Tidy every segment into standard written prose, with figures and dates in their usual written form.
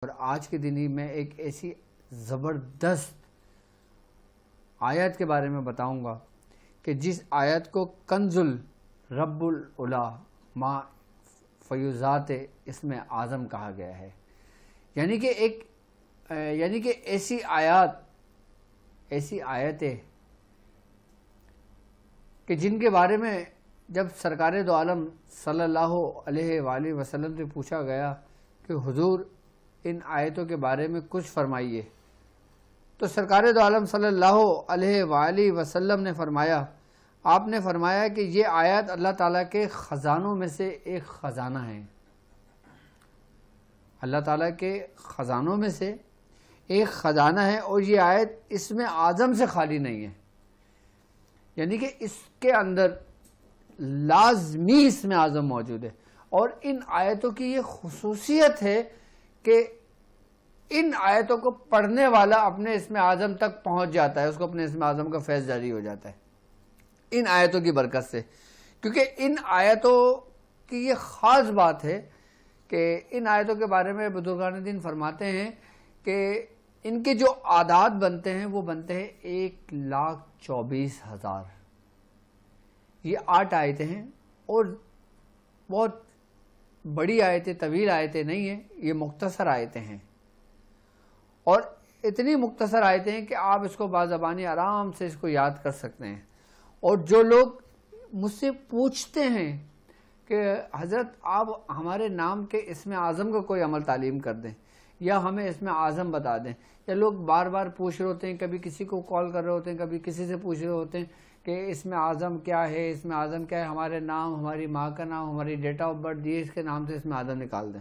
اور آج کے دن ہی میں ایک ایسی زبردست آیت کے بارے میں بتاؤں گا کہ جس آیت کو کنز رب العلا ما فیوزات اسم اعظم کہا گیا ہے. یعنی کہ ایسی آیتیں کہ جن کے بارے میں جب سرکار دو عالم صلی اللہ علیہ وآلہ وسلم سے پوچھا گیا کہ حضور ان آیتوں کے بارے میں کچھ فرمائیے، تو سرکار دو عالم صلی اللہ علیہ وآلہ وسلم نے فرمایا کہ یہ آیت اللہ تعالیٰ کے خزانوں میں سے ایک خزانہ ہے. اللہ تعالیٰ کے خزانوں میں سے ایک خزانہ ہے اور یہ آیت اسم اعظم سے خالی نہیں ہے. یعنی کہ اس کے اندر لازمی اسم اعظم موجود ہے. اور ان آیتوں کی یہ خصوصیت ہے کہ ان آیتوں کو پڑھنے والا اپنے اسم اعظم تک پہنچ جاتا ہے، اس کو اپنے اسم اعظم کا فیض جاری ہو جاتا ہے ان آیتوں کی برکت سے. کیونکہ ان آیتوں کی یہ خاص بات ہے کہ ان آیتوں کے بارے میں بزرگان دین فرماتے ہیں کہ ان کے جو اعداد بنتے ہیں وہ بنتے ہیں 1,24,000. یہ 8 آیتیں ہیں اور بہت بڑی آیتیں، طویل آیتیں نہیں ہیں، یہ مختصر آیتیں ہیں. اور اتنی مختصر آیتیں ہیں کہ آپ اس کو بازبانی آرام سے اس کو یاد کر سکتے ہیں. اور جو لوگ مجھ سے پوچھتے ہیں کہ حضرت آپ ہمارے نام کے اسم اعظم کا کوئی عمل تعلیم کر دیں یا ہمیں اسم اعظم بتا دیں، یا لوگ بار بار پوچھ رہے ہوتے ہیں، کبھی کسی کو کال کر رہے ہوتے ہیں، کبھی کسی سے پوچھ رہے ہوتے ہیں کہ اسم اعظم کیا ہے، اسم اعظم کیا ہے، ہمارے نام، ہماری ماں کا نام، ہماری ڈیٹ آف برتھ دیے، اس کے نام سے اسم اعظم نکال دیں.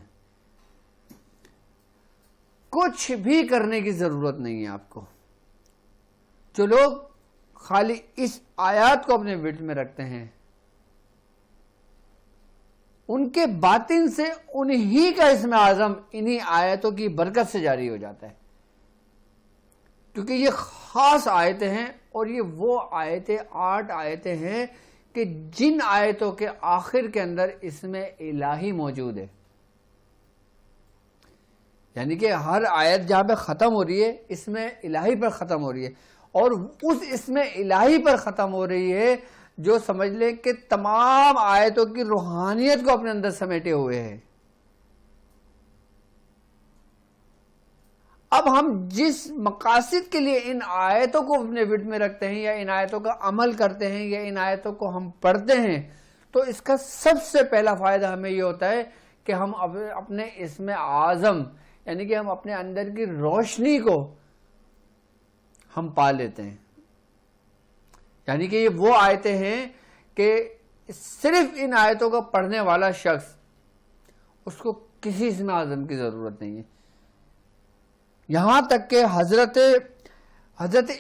کچھ بھی کرنے کی ضرورت نہیں ہے آپ کو. جو لوگ خالی اس آیات کو اپنے ورد میں رکھتے ہیں ان کے باطن سے انہی کا اسم اعظم انہی آیتوں کی برکت سے جاری ہو جاتا ہے. کیونکہ یہ خاص آیتیں ہیں اور یہ وہ آیتیں 8 آیتیں ہیں کہ جن آیتوں کے آخر کے اندر اسم الہی موجود ہے. یعنی کہ ہر آیت جہاں پہ ختم ہو رہی ہے اسم الہی پر ختم ہو رہی ہے، اور اس اسم الہی پر ختم ہو رہی ہے جو سمجھ لیں کہ تمام آیتوں کی روحانیت کو اپنے اندر سمیٹے ہوئے ہے. اب ہم جس مقاصد کے لیے ان آیتوں کو اپنے ورد میں رکھتے ہیں یا ان آیتوں کا عمل کرتے ہیں یا ان آیتوں کو ہم پڑھتے ہیں، تو اس کا سب سے پہلا فائدہ ہمیں یہ ہوتا ہے کہ ہم اپنے اسم اعظم یعنی کہ ہم اپنے اندر کی روشنی کو ہم پا لیتے ہیں. یعنی کہ یہ وہ آیتیں ہیں کہ صرف ان آیتوں کا پڑھنے والا شخص اس کو کسی اسم اعظم کی ضرورت نہیں ہے. یہاں تک کہ حضرت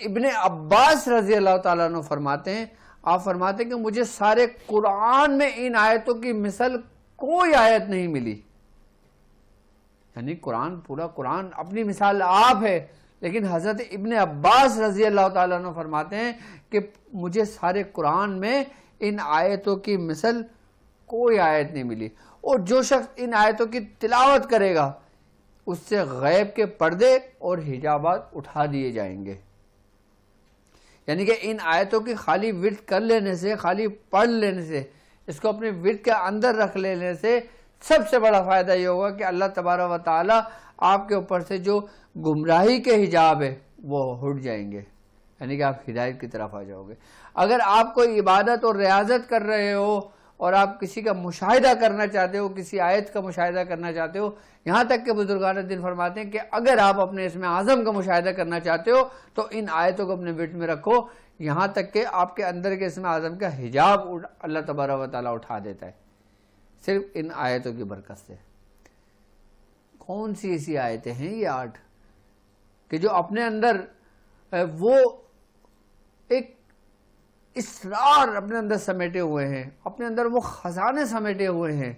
ابن عباس رضی اللہ تعالیٰ عنہ فرماتے ہیں، آپ فرماتے ہیں کہ مجھے سارے قرآن میں ان آیتوں کی مثل کوئی آیت نہیں ملی. یعنی پورا قرآن اپنی مثال آپ ہے، لیکن حضرت ابن عباس رضی اللہ تعالیٰ عنہ فرماتے ہیں کہ مجھے سارے قرآن میں ان آیتوں کی مثل کوئی آیت نہیں ملی. اور جو شخص ان آیتوں کی تلاوت کرے گا اس سے غیب کے پردے اور حجابات اٹھا دیے جائیں گے. یعنی کہ ان آیتوں کی خالی ورد کر لینے سے، خالی پڑھ لینے سے، اس کو اپنے ورد کے اندر رکھ لینے سے سب سے بڑا فائدہ یہ ہوگا کہ اللہ تبارک و تعالی آپ کے اوپر سے جو گمراہی کے حجاب ہے وہ ہٹ جائیں گے. یعنی کہ آپ ہدایت کی طرف آ جاؤ گے. اگر آپ کوئی عبادت اور ریاضت کر رہے ہو اور آپ کسی کا مشاہدہ کرنا چاہتے ہو، کسی آیت کا مشاہدہ کرنا چاہتے ہو، یہاں تک کہ بزرگان دین فرماتے ہیں کہ اگر آپ اپنے اسم اعظم کا مشاہدہ کرنا چاہتے ہو تو ان آیتوں کو اپنے ورد میں رکھو، یہاں تک کہ آپ کے اندر کے اسم اعظم کا حجاب اللہ تبارک و تعالیٰ اٹھا دیتا ہے صرف ان آیتوں کی برکت سے. کون سی ایسی آیتیں ہیں یہ 8 کہ جو اپنے اندر وہ ایک اسرار اپنے اندر سمیٹے ہوئے ہیں، اپنے اندر وہ خزانے سمیٹے ہوئے ہیں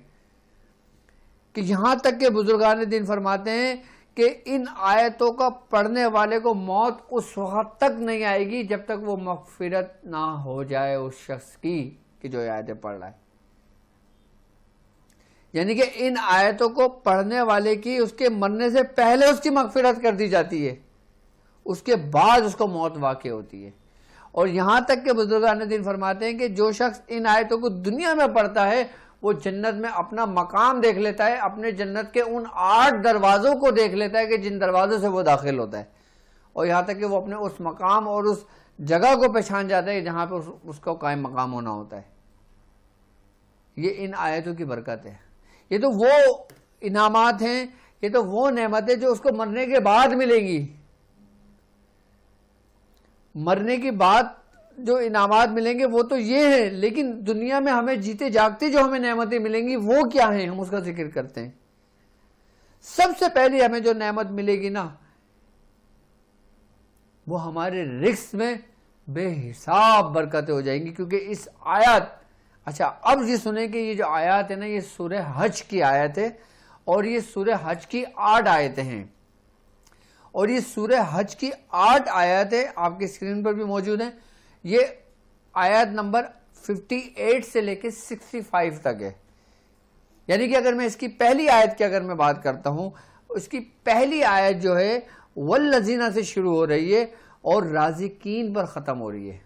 کہ یہاں تک کہ بزرگان دین فرماتے ہیں کہ ان آیتوں کا پڑھنے والے کو موت اس وقت تک نہیں آئے گی جب تک وہ مغفرت نہ ہو جائے اس شخص کی کہ جو آیتیں پڑھ رہا ہے. یعنی کہ ان آیتوں کو پڑھنے والے کی اس کے مرنے سے پہلے اس کی مغفرت کر دی جاتی ہے، اس کے بعد اس کو موت واقع ہوتی ہے. اور یہاں تک کہ بزرگان دین فرماتے ہیں کہ جو شخص ان آیتوں کو دنیا میں پڑھتا ہے وہ جنت میں اپنا مقام دیکھ لیتا ہے، اپنے جنت کے ان 8 دروازوں کو دیکھ لیتا ہے کہ جن دروازوں سے وہ داخل ہوتا ہے، اور یہاں تک کہ وہ اپنے اس مقام اور اس جگہ کو پہچان جاتا ہے جہاں پہ اس کو قائم مقام ہونا ہوتا ہے. یہ ان آیتوں کی برکت ہے. یہ تو وہ انعامات ہیں، یہ تو وہ نعمتیں جو اس کو مرنے کے بعد ملیں گی. مرنے کے بعد جو انعامات ملیں گے وہ تو یہ ہیں، لیکن دنیا میں ہمیں جیتے جاگتے جو ہمیں نعمتیں ملیں گی وہ کیا ہیں، ہم اس کا ذکر کرتے ہیں. سب سے پہلی ہمیں جو نعمت ملے گی نا وہ ہمارے رزق میں بے حساب برکتیں ہو جائیں گی، کیونکہ اس آیات، اچھا اب یہ سنیں کہ یہ جو آیات ہے نا یہ سورہ حج کی آیت ہے، اور یہ سورہ حج کی 8 آیتیں ہیں، اور یہ سورہ حج کی 8 آیتیں آپ کی اسکرین پر بھی موجود ہیں. یہ آیت نمبر 58 سے لے کے 65 تک ہے. یعنی کہ اگر میں اس کی پہلی آیت کی اگر میں بات کرتا ہوں، اس کی پہلی آیت جو ہے والذین سے شروع ہو رہی ہے اور رازقین پر ختم ہو رہی ہے.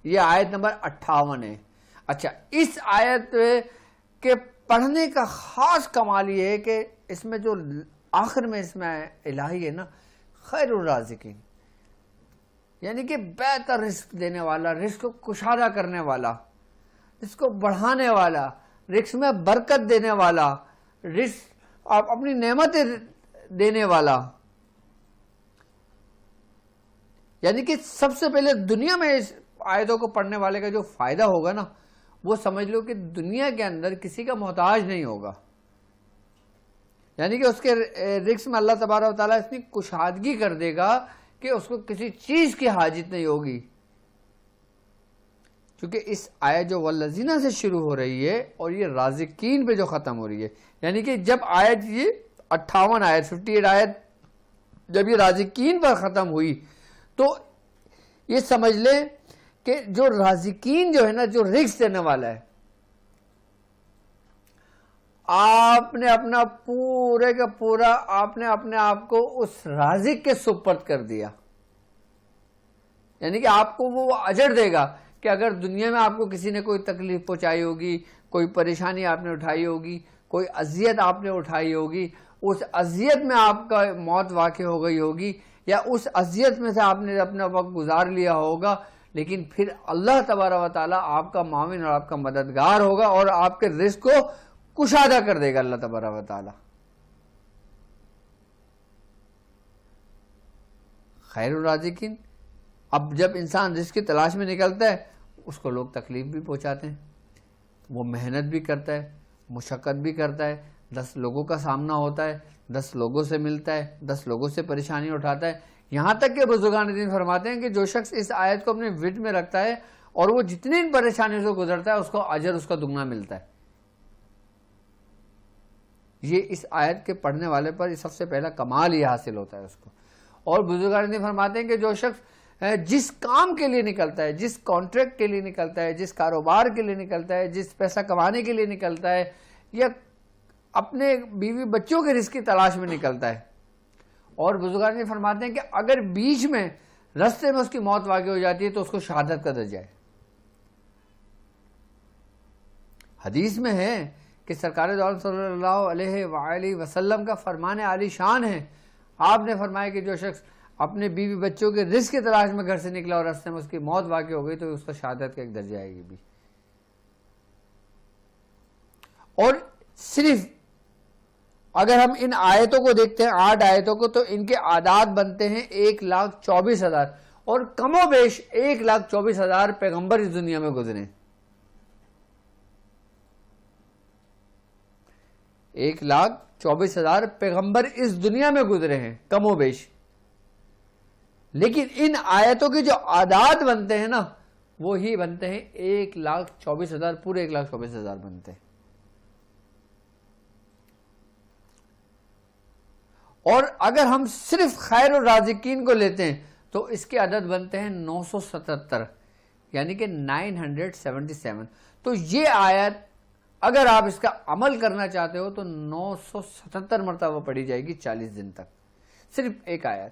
یہ آیت نمبر 58 ہے. اچھا اس آیت کے پڑھنے کا خاص کمال یہ ہے کہ اس میں جو آخر میں اس میں الہی ہے نا، خیر الرازقین، یعنی کہ بہتر رزق دینے والا، رزق کو کشادہ کرنے والا، رزق کو بڑھانے والا، رزق میں برکت دینے والا، رزق آپ اپنی نعمتیں دینے والا. یعنی کہ سب سے پہلے دنیا میں اس آیتوں کو پڑھنے والے کا جو فائدہ ہوگا نا، وہ سمجھ لو کہ دنیا کے اندر کسی کا محتاج نہیں ہوگا. یعنی کہ اس کے رزق میں اللہ تبارک و تعالیٰ اتنی کشادگی کر دے گا کہ اس کو کسی چیز کی حاجت نہیں ہوگی. کیونکہ اس آیت جو والذین سے شروع ہو رہی ہے اور یہ رازقین پہ جو ختم ہو رہی ہے، یعنی کہ جب آیت یہ 58 آیت 58 آیت جب یہ رازقین پر ختم ہوئی تو یہ سمجھ لیں کہ جو رازقین جو ہے نا، جو رزق دینے والا ہے، آپ نے اپنا پورے کا پورا آپ نے اپنے آپ کو اس رازق کے سپرد کر دیا. یعنی کہ آپ کو وہ اجر دے گا کہ اگر دنیا میں آپ کو کسی نے کوئی تکلیف پہنچائی ہوگی، کوئی پریشانی آپ نے اٹھائی ہوگی، کوئی اذیت آپ نے اٹھائی ہوگی، اس اذیت میں آپ کا موت واقع ہو گئی ہوگی، یا اس اذیت میں سے آپ نے اپنا وقت گزار لیا ہوگا، لیکن پھر اللہ تبارک و تعالیٰ آپ کا معاون اور آپ کا مددگار ہوگا اور آپ کے رزق کو کشادہ کر دے گا اللہ تبارک و تعالیٰ. خیر الرازقین. اب جب انسان رزق کی تلاش میں نکلتا ہے اس کو لوگ تکلیف بھی پہنچاتے ہیں، وہ محنت بھی کرتا ہے، مشقت بھی کرتا ہے، 10 لوگوں کا سامنا ہوتا ہے، 10 لوگوں سے ملتا ہے، 10 لوگوں سے پریشانی اٹھاتا ہے. یہاں تک کہ بزرگان دین فرماتے ہیں کہ جو شخص اس آیت کو اپنے ورد میں رکھتا ہے اور وہ جتنی پریشانیوں سے گزرتا ہے اس کو اجر اس کا دگنا ملتا ہے. یہ اس آیت کے پڑھنے والے پر سب سے پہلا کمال یہ حاصل ہوتا ہے اس کو. اور بزرگان دین فرماتے ہیں کہ جو شخص جس کام کے لیے نکلتا ہے، جس کانٹریکٹ کے لیے نکلتا ہے، جس کاروبار کے لیے نکلتا ہے، جس پیسہ کمانے کے لیے نکلتا ہے، یا اپنے بیوی بچوں کے رزق کی تلاش میں نکلتا ہے، اور بزرگان دین فرماتے ہیں کہ اگر بیچ میں رستے میں اس کی موت واقع ہو جاتی ہے تو اس کو شہادت کا درجہ ہے. حدیث میں ہے کہ سرکار دو عالم صلی اللہ علیہ وآلہ وسلم کا فرمان عالی شان ہے. آپ نے فرمایا کہ جو شخص اپنے بیوی بچوں کے رزق کی تلاش میں گھر سے نکلا اور راستے میں اس کی موت واقع ہو گئی تو اس کا شہادت کا ایک درجہ ہے. یہ بھی اور صرف اگر ہم ان آیتوں کو دیکھتے ہیں 8 آیتوں کو تو ان کے اعداد بنتے ہیں 1,24,000 اور کم و بیش 1,24,000 پیغمبر اس دنیا میں گزرے. 1,24,000 پیغمبر اس دنیا میں گزرے ہیں کم و بیش. لیکن ان آیتوں کے جو اعداد بنتے ہیں نا وہی بنتے ہیں 1,24,000 پورے 1,24,000 بنتے ہیں. اور اگر ہم صرف خیر الرازقین کو لیتے ہیں تو اس کے عدد بنتے ہیں 977 یعنی کہ 977. تو یہ آیت اگر آپ اس کا عمل کرنا چاہتے ہو تو 977 مرتبہ پڑھی جائے گی 40 دن تک، صرف ایک آیت.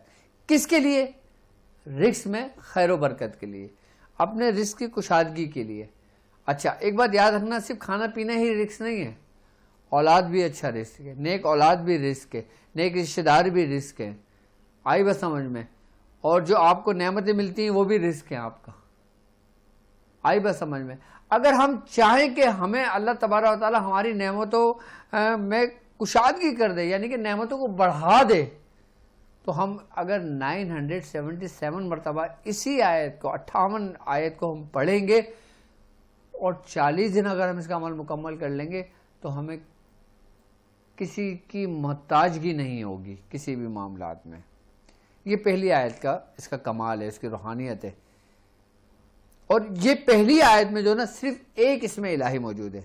کس کے لیے؟ رزق میں خیر و برکت کے لیے، اپنے رزق کی کشادگی کے لیے. اچھا ایک بات یاد رکھنا، صرف کھانا پینا ہی رزق نہیں ہے، اولاد بھی اچھا رزق ہے، نیک اولاد بھی رزق ہے، نیک رشتہ دار بھی رزق ہے. آئی بس سمجھ میں؟ اور جو آپ کو نعمتیں ملتی ہیں وہ بھی رزق ہیں آپ کا. آئی بس سمجھ میں؟ اگر ہم چاہیں کہ ہمیں اللہ تبارک و تعالی ہماری نعمتوں میں کشادگی کر دے، یعنی کہ نعمتوں کو بڑھا دے، تو ہم اگر 977 مرتبہ اسی آیت کو 58 آیت کو ہم پڑھیں گے اور 40 دن اگر ہم اس کا عمل مکمل کر لیں گے تو ہمیں کسی کی محتاجگی نہیں ہوگی کسی بھی معاملات میں. یہ پہلی آیت کا اس کا کمال ہے، اس کی روحانیت ہے. اور یہ پہلی آیت میں جو نا صرف ایک اسم الہی موجود ہے،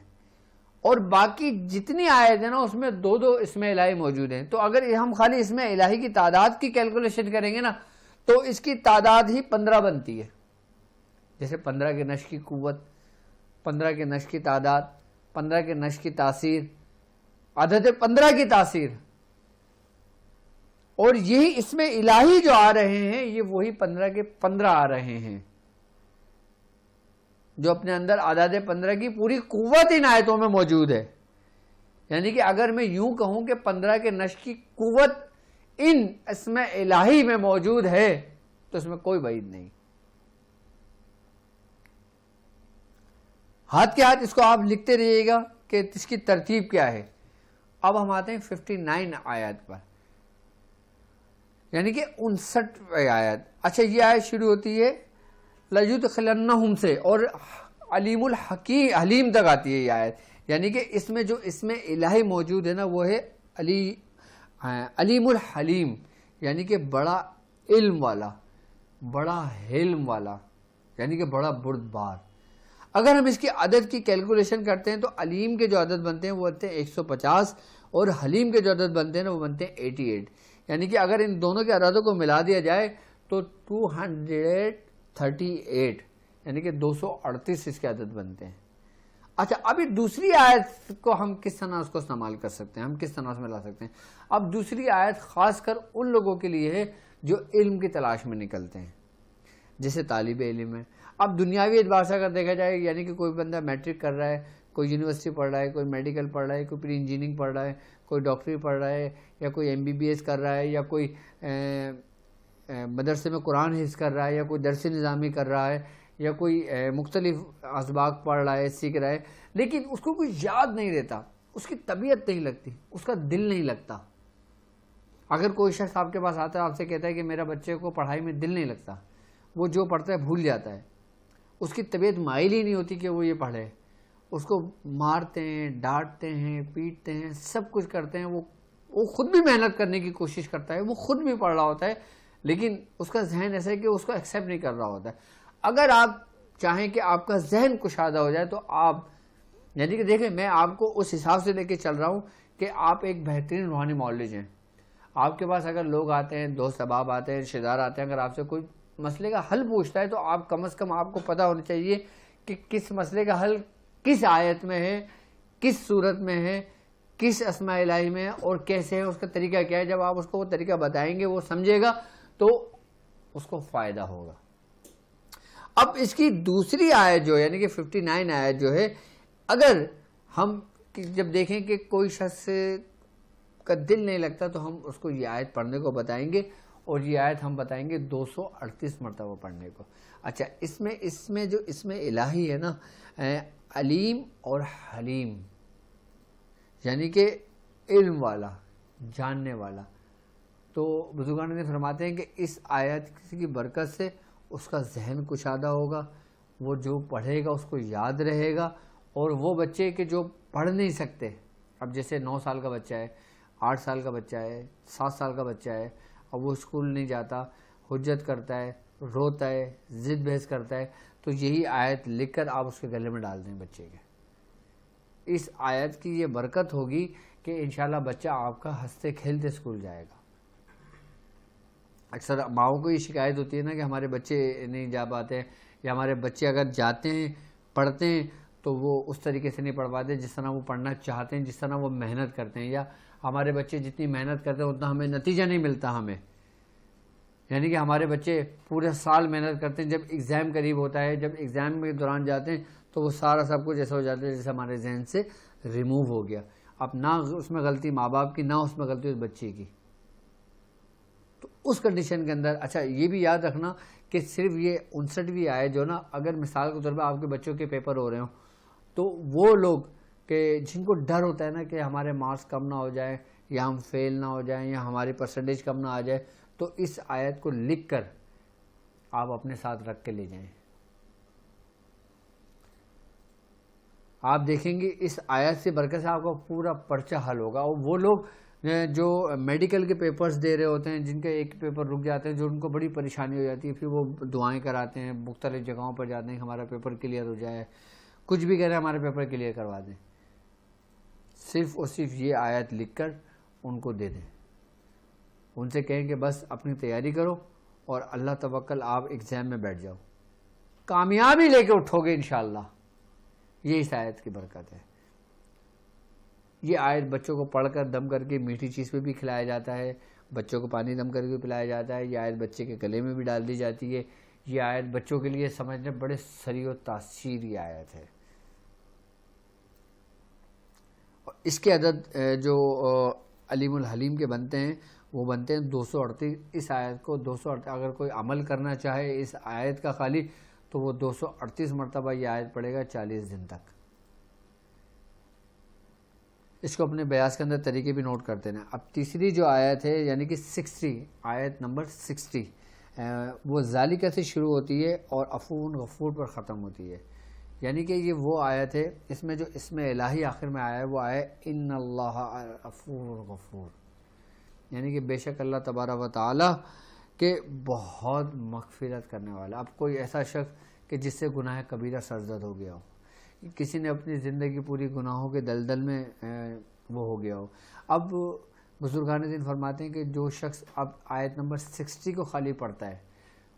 اور باقی جتنی آیت ہیں نا اس میں 2 اسم الہی موجود ہیں. تو اگر ہم خالی اسم الہی کی تعداد کی کیلکولیشن کریں گے نا تو اس کی تعداد ہی 15 بنتی ہے. جیسے 15 کے نشر کی قوت، 15 کے نشر کی تعداد، 15 کے نشر کی تاثیر، عدد 15 کی تاثیر. اور یہی اسم الہی جو آ رہے ہیں یہ وہی 15 کے 15 آ رہے ہیں جو اپنے اندر عدد 15 کی پوری قوت ان آیتوں میں موجود ہے. یعنی کہ اگر میں یوں کہوں کہ 15 کے نشر کی قوت ان اسم الہی میں موجود ہے تو اس میں کوئی بعید نہیں. ہاتھ کے ہاتھ اس کو آپ لکھتے رہیے گا کہ اس کی ترتیب کیا ہے. اب ہم آتے ہیں 59 آیت پر، یعنی کہ 59 آیت. اچھا یہ آیت شروع ہوتی ہے لَيُدْخِلَنَّهُمْ سے اور علیم الحکیم حلیم تک آتی ہے یہ آیت. یعنی کہ اس میں جو اسم الہی موجود ہے نا وہ ہے علیم الحلیم، یعنی کہ بڑا علم والا، بڑا حلم والا، یعنی کہ بڑا بردبار. اگر ہم اس کی عدد کی کیلکولیشن کرتے ہیں تو علیم کے جو عدد بنتے ہیں وہ بنتے ہیں 150 اور حلیم کے جو عدد بنتے ہیں وہ بنتے ہیں 88. یعنی کہ اگر ان دونوں کے عددوں کو ملا دیا جائے تو 238، یعنی کہ 238 اس کے عدد بنتے ہیں. اچھا ابھی دوسری آیت کو ہم کس طرح اس کو استعمال کر سکتے ہیں، ہم کس طرح اس میں لا سکتے ہیں. اب دوسری آیت خاص کر ان لوگوں کے لیے ہے جو علم کی تلاش میں نکلتے ہیں، جیسے طالب علم ہے. اب دنیاوی اعتبار سے اگر دیکھا جائے یعنی کہ کوئی بندہ میٹرک کر رہا ہے، کوئی یونیورسٹی پڑھ رہا ہے، کوئی میڈیکل پڑھ رہا ہے، کوئی پری انجینئرنگ پڑھ رہا ہے، کوئی ڈاکٹری پڑھ رہا ہے، یا کوئی MBBS کر رہا ہے، یا کوئی مدرسے میں قرآن حفظ کر رہا ہے، یا کوئی درس نظامی کر رہا ہے، یا کوئی مختلف اسباق پڑھ رہا ہے، سیکھ رہا ہے، لیکن اس کو کوئی یاد نہیں رہتا، اس کی طبیعت نہیں لگتی، اس کا دل نہیں لگتا. اگر کوئی شخص آپ کے پاس آتا ہے آپ سے کہتا ہے کہ میرا بچے کو پڑھائی میں دل نہیں لگتا، وہ جو پڑھتا ہے بھول جاتا ہے، اس کی طبیعت مائل ہی نہیں ہوتی کہ وہ یہ پڑھے، اس کو مارتے ہیں، ڈانٹتے ہیں، پیٹتے ہیں، سب کچھ کرتے ہیں، وہ خود بھی محنت کرنے کی کوشش کرتا ہے، وہ خود بھی پڑھ رہا ہوتا ہے، لیکن اس کا ذہن ایسا ہے کہ اس کو ایکسیپٹ نہیں کر رہا ہوتا ہے. اگر آپ چاہیں کہ آپ کا ذہن کشادہ ہو جائے تو آپ یعنی کہ دیکھیں میں آپ کو اس حساب سے لے کے چل رہا ہوں کہ آپ ایک بہترین روحانی معالج ہیں. آپ کے پاس اگر لوگ آتے ہیں، دوست احباب آتے ہیں، رشتہ دار آتے ہیں، اگر آپ سے کوئی مسئلے کا حل پوچھتا ہے تو آپ کم از کم آپ کو پتہ ہونا چاہیے کہ کس مسئلے کا حل کس آیت میں ہے، کس صورت میں ہے، کس اسماء الہی میں ہے اور کیسے ہے، اس کا طریقہ کیا ہے. جب آپ اس کو وہ طریقہ بتائیں گے وہ سمجھے گا تو اس کو فائدہ ہوگا. اب اس کی دوسری آیت جو ہے یعنی کہ 59 آیت جو ہے، اگر ہم جب دیکھیں کہ کوئی شخص کا دل نہیں لگتا تو ہم اس کو یہ آیت پڑھنے کو بتائیں گے، اور یہ آیت ہم بتائیں گے 238 مرتبہ پڑھنے کو. اچھا اس میں جو اسم الہی ہے نا علیم اور حلیم، یعنی کہ علم والا، جاننے والا، تو بزرگان نے فرماتے ہیں کہ اس آیت کی برکت سے اس کا ذہن کشادہ ہوگا، وہ جو پڑھے گا اس کو یاد رہے گا. اور وہ بچے کہ جو پڑھ نہیں سکتے، اب جیسے 9 سال کا بچہ ہے، 8 سال کا بچہ ہے، 7 سال کا بچہ ہے، اب وہ اسکول نہیں جاتا، حجت کرتا ہے، روتا ہے، ضد بحث کرتا ہے، تو یہی آیت لکھ کر آپ اس کے گلے میں ڈال دیں بچے کے. اس آیت کی یہ برکت ہوگی کہ انشاءاللہ بچہ آپ کا ہنستے کھیلتے اسکول جائے گا. اکثر ماؤں کو یہ شکایت ہوتی ہے نا کہ ہمارے بچے نہیں جا پاتے، یا ہمارے بچے اگر جاتے ہیں پڑھتے ہیں تو وہ اس طریقے سے نہیں پڑھ پاتے جس طرح وہ پڑھنا چاہتے ہیں، جس طرح وہ محنت کرتے ہیں. یا ہمارے بچے جتنی محنت کرتے ہیں اتنا ہمیں نتیجہ نہیں ملتا ہمیں. یعنی کہ ہمارے بچے پورے سال محنت کرتے ہیں، جب ایگزام قریب ہوتا ہے، جب ایگزام کے دوران جاتے ہیں تو وہ سارا سب کچھ ایسا ہو جاتا ہے جیسے ہمارے ذہن سے ریموو ہو گیا. اب نہ اس میں غلطی ماں باپ کی، نہ اس میں غلطی اس بچے کی. تو اس کنڈیشن کے اندر اچھا یہ بھی یاد رکھنا کہ صرف یہ 59ویں آیت جو نا، اگر مثال کے طور پہ آپ کے بچوں کے پیپر ہو رہے ہوں تو وہ لوگ کہ جن کو ڈر ہوتا ہے نا کہ ہمارے مارکس کم نہ ہو جائیں یا ہم فیل نہ ہو جائیں یا ہماری پرسنٹیج کم نہ آ جائے، تو اس آیت کو لکھ کر آپ اپنے ساتھ رکھ کے لے جائیں. آپ دیکھیں گے اس آیت سے برکت سے آپ کا پورا پرچہ حل ہوگا. اور وہ لوگ جو میڈیکل کے پیپرز دے رہے ہوتے ہیں، جن کے ایک پیپر رک جاتے ہیں، جو ان کو بڑی پریشانی ہو جاتی ہے، پھر وہ دعائیں کراتے ہیں، مختلف جگہوں پر جاتے ہیں کہ ہمارا پیپر کلیئر ہو جائے، کچھ بھی کہہ رہے ہیں ہمارے پیپر کلیئر کروا دیں. صرف اور صرف یہ آیت لکھ کر ان کو دے دیں. ان سے کہیں کہ بس اپنی تیاری کرو اور اللہ توکل، آپ ایگزام میں بیٹھ جاؤ، کامیابی لے کے اٹھو گے انشاءاللہ. یہ اس آیت کی برکت ہے. یہ آیت بچوں کو پڑھ کر دم کر کے میٹھی چیز پہ بھی کھلایا جاتا ہے، بچوں کو پانی دم کر کے پلایا جاتا ہے. یہ آیت بچے کے گلے میں بھی ڈال دی جاتی ہے. یہ آیت بچوں کے لیے سمجھنے بڑے سری و تاثیری آیت ہے. اس کے عدد جو علیم الحلیم کے بنتے ہیں وہ بنتے ہیں 238. اس آیت کو 238 اگر کوئی عمل کرنا چاہے اس آیت کا خالی، تو وہ 238 مرتبہ یہ آیت پڑھے گا 40 دن تک. اس کو اپنے بیاس کے اندر طریقے بھی نوٹ کرتے ہیں. اب تیسری جو آیت ہے یعنی کہ 60، آیت نمبر 60، وہ ذالکہ سے شروع ہوتی ہے اور عفو غفور پر ختم ہوتی ہے. یعنی کہ یہ وہ آیت ہے، اس میں جو اسم الہی آخر میں آیا ہے وہ آیا ہے ان اللہ عفو غفور، یعنی کہ بے شک اللہ تبارک و تعالی کہ بہت مغفرت کرنے والا. اب کوئی ایسا شخص کہ جس سے گناہ کبیرہ سرزد ہو گیا ہو، کسی نے اپنی زندگی پوری گناہوں کے دلدل میں وہ ہو گیا ہو. اب بزرگان دین فرماتے ہیں کہ جو شخص اب آیت نمبر 60 کو خالی پڑھتا ہے،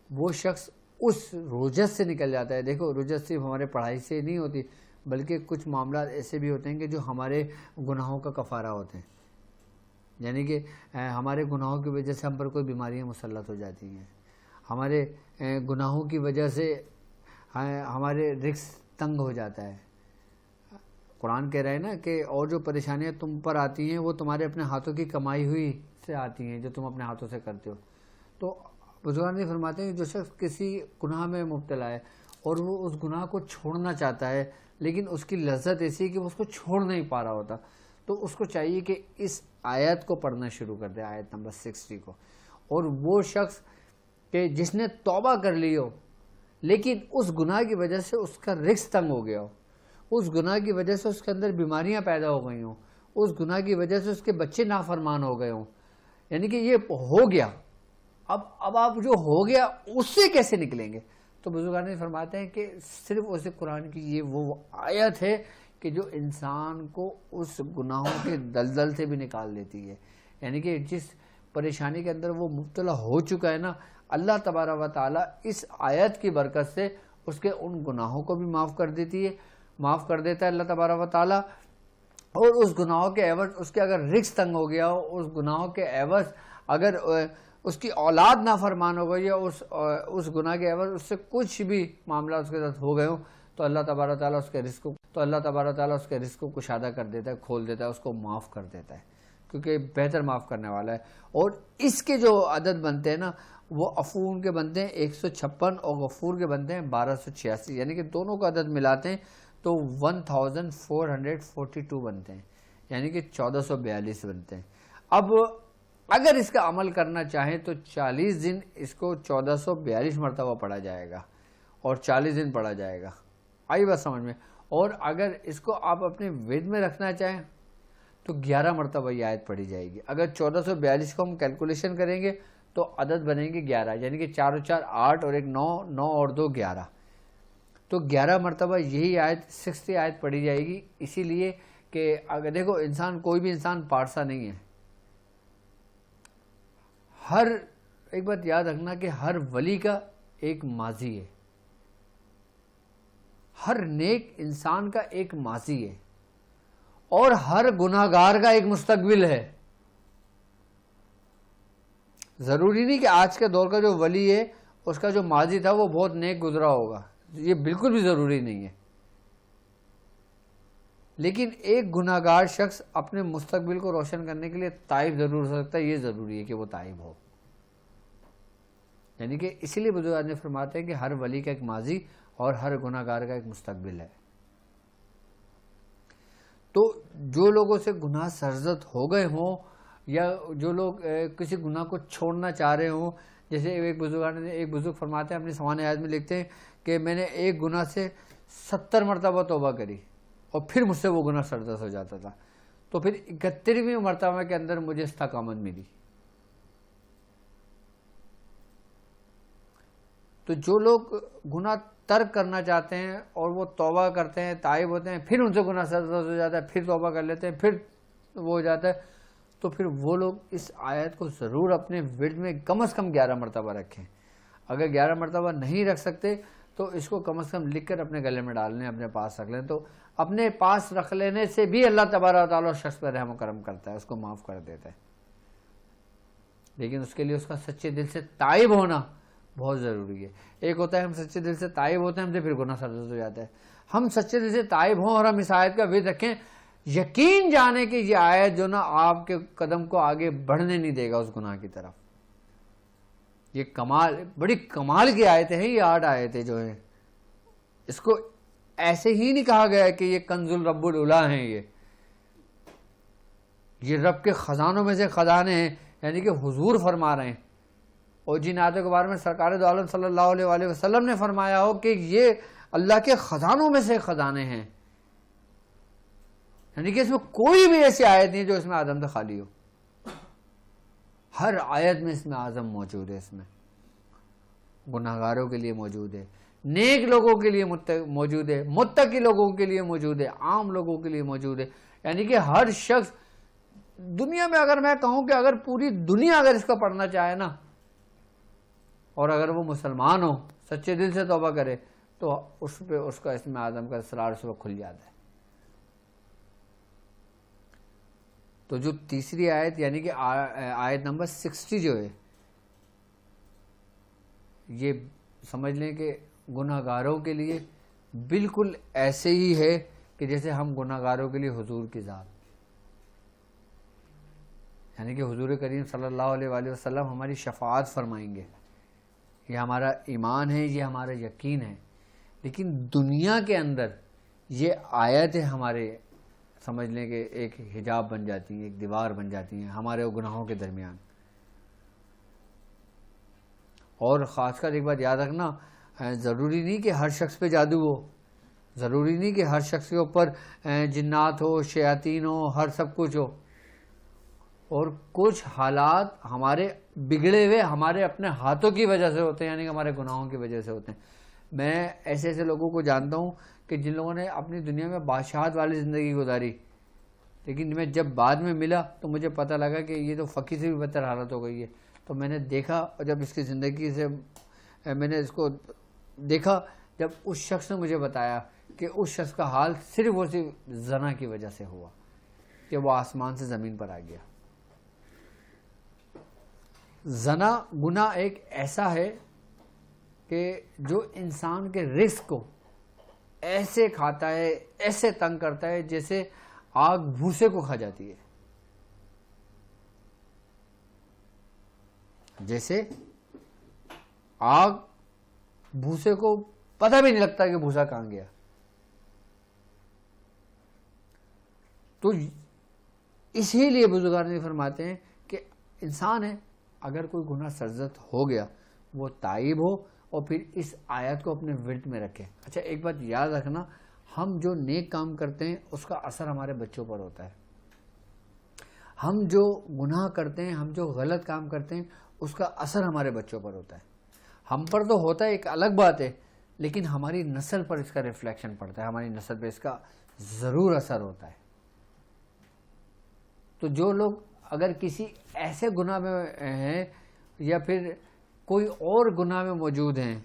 وہ شخص اس رجس سے نکل جاتا ہے. دیکھو رجس صرف ہمارے پڑھائی سے نہیں ہوتی، بلکہ کچھ معاملات ایسے بھی ہوتے ہیں کہ جو ہمارے گناہوں کا کفارہ ہوتے ہیں. یعنی کہ ہمارے گناہوں کی وجہ سے ہم پر کوئی بیماریاں مسلط ہو جاتی ہیں، ہمارے گناہوں کی وجہ سے ہمارے رزق تنگ ہو جاتا ہے. قرآن کہہ رہا ہے نا کہ اور جو پریشانیاں تم پر آتی ہیں وہ تمہارے اپنے ہاتھوں کی کمائی ہوئی سے آتی ہیں، جو تم اپنے ہاتھوں سے کرتے ہو. تو بزرگان نے فرماتے ہیں کہ جو شخص کسی گناہ میں مبتلا ہے اور وہ اس گناہ کو چھوڑنا چاہتا ہے، لیکن اس کی لذت ایسی کہ وہ اس کو چھوڑ نہیں پا رہا ہوتا، تو اس کو چاہیے کہ اس آیت کو پڑھنا شروع کر دے، آیت نمبر 60 کو. اور وہ شخص کہ جس نے توبہ کر لی ہو لیکن اس گناہ کی وجہ سے اس کا رزق تنگ ہو گیا ہو، اس گناہ کی وجہ سے اس کے اندر بیماریاں پیدا ہو گئی ہوں، اس گناہ کی وجہ سے اس کے بچے نافرمان ہو گئے ہوں، یعنی کہ یہ ہو گیا. اب آپ جو ہو گیا اس سے کیسے نکلیں گے؟ تو بزرگان نے فرماتے ہیں کہ صرف اسے قرآن کی یہ وہ آیت ہے کہ جو انسان کو اس گناہوں کے دلدل سے بھی نکال دیتی ہے. یعنی کہ جس پریشانی کے اندر وہ مبتلا ہو چکا ہے نا، اللہ تبارک و تعالی اس آیت کی برکت سے اس کے ان گناہوں کو بھی معاف کر دیتی ہے، معاف کر دیتا ہے اللہ تبارک و تعالی. اور اس گناہوں کے عوض اس کے اگر رزق تنگ ہو گیا ہو، اس گناہوں کے عوض اگر اس کی اولاد نافرمان ہو گئی یا اس گناہ کے عوض اس سے کچھ بھی معاملہ اس کے ساتھ ہو گئے ہوں، تو اللہ تبارک تعالیٰ اس کے رزق کو کشادہ کر دیتا ہے، کھول دیتا ہے، اس کو معاف کر دیتا ہے، کیونکہ بہتر معاف کرنے والا ہے. اور اس کے جو عدد بنتے ہیں نا وہ عفو کے بنتے ہیں 156 اور غفور کے بنتے ہیں 1286، یعنی کہ دونوں کا عدد ملاتے ہیں تو 1442 بنتے ہیں، یعنی کہ 1442 بنتے ہیں. اب اگر اس کا عمل کرنا چاہیں تو 40 دن اس کو 1442 مرتبہ پڑھا جائے گا اور 40 دن پڑھا جائے گا. آئی بات سمجھ میں؟ اور اگر اس کو آپ اپنے ورد میں رکھنا چاہیں تو 11 مرتبہ یہ آیت پڑھی جائے گی. اگر 1442 کو ہم کیلکولیشن کریں گے تو عدد بنیں گے 11، یعنی کہ 4 اور 4 8 اور 1 9، 9 اور 2 11، تو 11 مرتبہ یہی آیت 60 آیت پڑھی جائے گی. اسی لیے کہ اگر دیکھو انسان کوئی بھی انسان پارسا نہیں ہے. ایک بات یاد رکھنا کہ ہر ولی کا ایک ماضی ہے، ہر نیک انسان کا ایک ماضی ہے اور ہر گناہگار کا ایک مستقبل ہے. ضروری نہیں کہ آج کے دور کا جو ولی ہے اس کا جو ماضی تھا وہ بہت نیک گزرا ہوگا، یہ بالکل بھی ضروری نہیں ہے. لیکن ایک گناہگار شخص اپنے مستقبل کو روشن کرنے کے لیے تائب ضرور ہو سکتا ہے، یہ ضروری ہے کہ وہ تائب ہو. یعنی کہ اسی لیے بزرگان نے فرماتے ہیں کہ ہر ولی کا ایک ماضی اور ہر گناہگار کا ایک مستقبل ہے. تو جو لوگوں سے گناہ سرزد ہو گئے ہوں یا جو لوگ کسی گناہ کو چھوڑنا چاہ رہے ہوں، جیسے ایک بزرگ فرماتے ہیں اپنی سوانح حیات میں لکھتے ہیں کہ میں نے ایک گناہ سے 70 مرتبہ توبہ کری اور پھر مجھ سے وہ گناہ سرزد ہو جاتا تھا، تو پھر 31ویں مرتبہ کے اندر مجھے استقامت ملی. تو جو لوگ گناہ ترک کرنا چاہتے ہیں اور وہ توبہ کرتے ہیں، تائب ہوتے ہیں، پھر ان سے گناہ سرزد ہو جاتا ہے، پھر توبہ کر لیتے ہیں، پھر وہ ہو جاتا ہے، تو پھر وہ لوگ اس آیت کو ضرور اپنے ورد میں کم از کم 11 مرتبہ رکھیں. اگر 11 مرتبہ نہیں رکھ سکتے تو اس کو کم از کم لکھ کر اپنے گلے میں ڈال لیں، اپنے پاس رکھ لیں. تو اپنے پاس رکھ لینے سے بھی اللہ تبارک و تعالیٰ اس شخص پر رحم و کرم کرتا ہے، اس کو معاف کر دیتا ہے. لیکن اس کے لیے اس کا سچے دل سے تائب ہونا بہت ضروری ہے. ایک ہوتا ہے ہم سچے دل سے تائب ہوتے ہیں، ہم سے پھر گناہ سرزد ہو جاتا ہے. ہم سچے دل سے تائب ہوں اور ہم اس آیت کا ورد رکھیں، یقین جانے کہ یہ آیت جو نا آپ کے قدم کو آگے بڑھنے نہیں دے گا اس گناہ کی طرف. یہ کمال، بڑی کمال کی آیتیں ہیں یہ 8 آیتیں جو ہیں. اس کو ایسے ہی نہیں کہا گیا کہ یہ کنز الرب العلا ہیں، یہ رب کے خزانوں میں سے خزانے ہیں، یعنی کہ حضور فرما رہے ہیں. اور جن آیتوں کے بارے میں سرکار دو عالم صلی اللہ علیہ وآلہ وسلم نے فرمایا ہو کہ یہ اللہ کے خزانوں میں سے خزانے ہیں، یعنی کہ اس میں کوئی بھی ایسی آیت نہیں جو اس میں اعظم سے خالی ہو. ہر آیت میں اس میں اعظم موجود ہے، اس میں گناہگاروں کے لیے موجود ہے، نیک لوگوں کے لیے موجود ہے، متقی لوگوں کے لیے موجود ہے، عام لوگوں کے لیے موجود ہے. یعنی کہ ہر شخص دنیا میں، اگر میں کہوں کہ اگر پوری دنیا اگر اس کو پڑھنا چاہے نا، اور اگر وہ مسلمان ہو، سچے دل سے توبہ کرے، تو اس پہ اس کا اسم اعظم کا اسرار اس وقت کھل جاتا ہے. تو جو تیسری آیت یعنی کہ آیت نمبر 60 جو ہے، یہ سمجھ لیں کہ گناہگاروں کے لیے بالکل ایسے ہی ہے کہ جیسے ہم گناہگاروں کے لیے حضور کی ذات، یعنی کہ حضور کریم صلی اللہ علیہ وآلہ وسلم ہماری شفاعت فرمائیں گے. یہ ہمارا ایمان ہے، یہ ہمارا یقین ہے. لیکن دنیا کے اندر یہ آیتیں ہمارے سمجھ لیں کہ ایک حجاب بن جاتی ہیں، ایک دیوار بن جاتی ہیں ہمارے گناہوں کے درمیان. اور خاص کر ایک بات یاد رکھنا، ضروری نہیں کہ ہر شخص پہ جادو ہو، ضروری نہیں کہ ہر شخص کے اوپر جنات ہو، شیاطین ہو، ہر سب کچھ ہو. اور کچھ حالات ہمارے بگڑے ہوئے ہمارے اپنے ہاتھوں کی وجہ سے ہوتے ہیں، یعنی کہ ہمارے گناہوں کی وجہ سے ہوتے ہیں. میں ایسے لوگوں کو جانتا ہوں کہ جن لوگوں نے اپنی دنیا میں بادشاہت والی زندگی گزاری، لیکن میں جب بعد میں ملا تو مجھے پتہ لگا کہ یہ تو فقیر سے بھی بدتر حالت ہو گئی ہے. تو میں نے دیکھا، اور جب اس کی زندگی سے میں نے اس کو دیکھا، جب اس شخص نے مجھے بتایا کہ اس شخص کا حال صرف اور صرف زنا کی وجہ سے ہوا کہ وہ آسمان سے زمین پر آ گیا. زنا گناہ ایک ایسا ہے کہ جو انسان کے رزق کو ایسے کھاتا ہے، ایسے تنگ کرتا ہے جیسے آگ بھوسے کو کھا جاتی ہے. جیسے آگ بھوسے کو پتہ بھی نہیں لگتا کہ بھوسا کہاں گیا. تو اسی لیے بزرگان نے فرماتے ہیں کہ انسان ہے، اگر کوئی گناہ سرزد ہو گیا وہ تائب ہو اور پھر اس آیت کو اپنے ورد میں رکھے. اچھا ایک بات یاد رکھنا، ہم جو نیک کام کرتے ہیں اس کا اثر ہمارے بچوں پر ہوتا ہے. ہم جو گناہ کرتے ہیں، ہم جو غلط کام کرتے ہیں، اس کا اثر ہمارے بچوں پر ہوتا ہے. ہم پر تو ہوتا ہے ایک الگ بات ہے، لیکن ہماری نسل پر اس کا ریفلیکشن پڑتا ہے، ہماری نسل پہ اس کا ضرور اثر ہوتا ہے. تو جو لوگ اگر کسی ایسے گناہ میں ہیں یا پھر کوئی اور گناہ میں موجود ہیں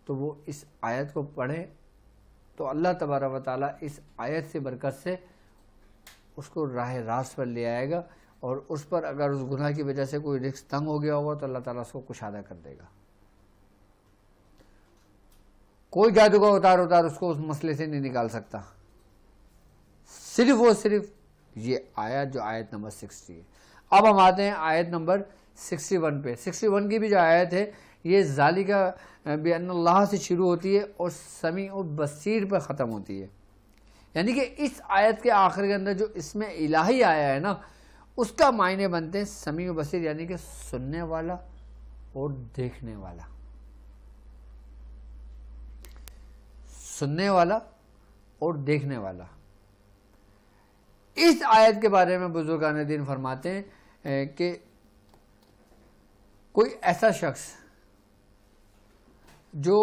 تو وہ اس آیت کو پڑھیں تو اللہ تبارک و تعالیٰ اس آیت سے برکت سے اس کو راہ راست پر لے آئے گا، اور اس پر اگر اس گناہ کی وجہ سے کوئی رزق تنگ ہو گیا ہوگا تو اللہ تعالیٰ اس کو کشادہ کر دے گا۔ کوئی جادو کا اتار اس کو اس مسئلے سے نہیں نکال سکتا، صرف اور صرف یہ آیت جو آیت نمبر 60 ہے۔ اب ہم آتے ہیں آیت نمبر 61 پہ۔ 61 کی بھی جو آیت ہے یہ ذالک بأن اللہ سے شروع ہوتی ہے اور سمیع و بصیر پر ختم ہوتی ہے، یعنی کہ اس آیت کے آخر کے اندر جو اسم الہی آیا ہے نا، اس کا معنی بنتے ہیں سمیع و بصیر، یعنی کہ سننے والا اور دیکھنے والا، سننے والا اور دیکھنے والا۔ اس آیت کے بارے میں بزرگان دین فرماتے ہیں کہ کوئی ایسا شخص جو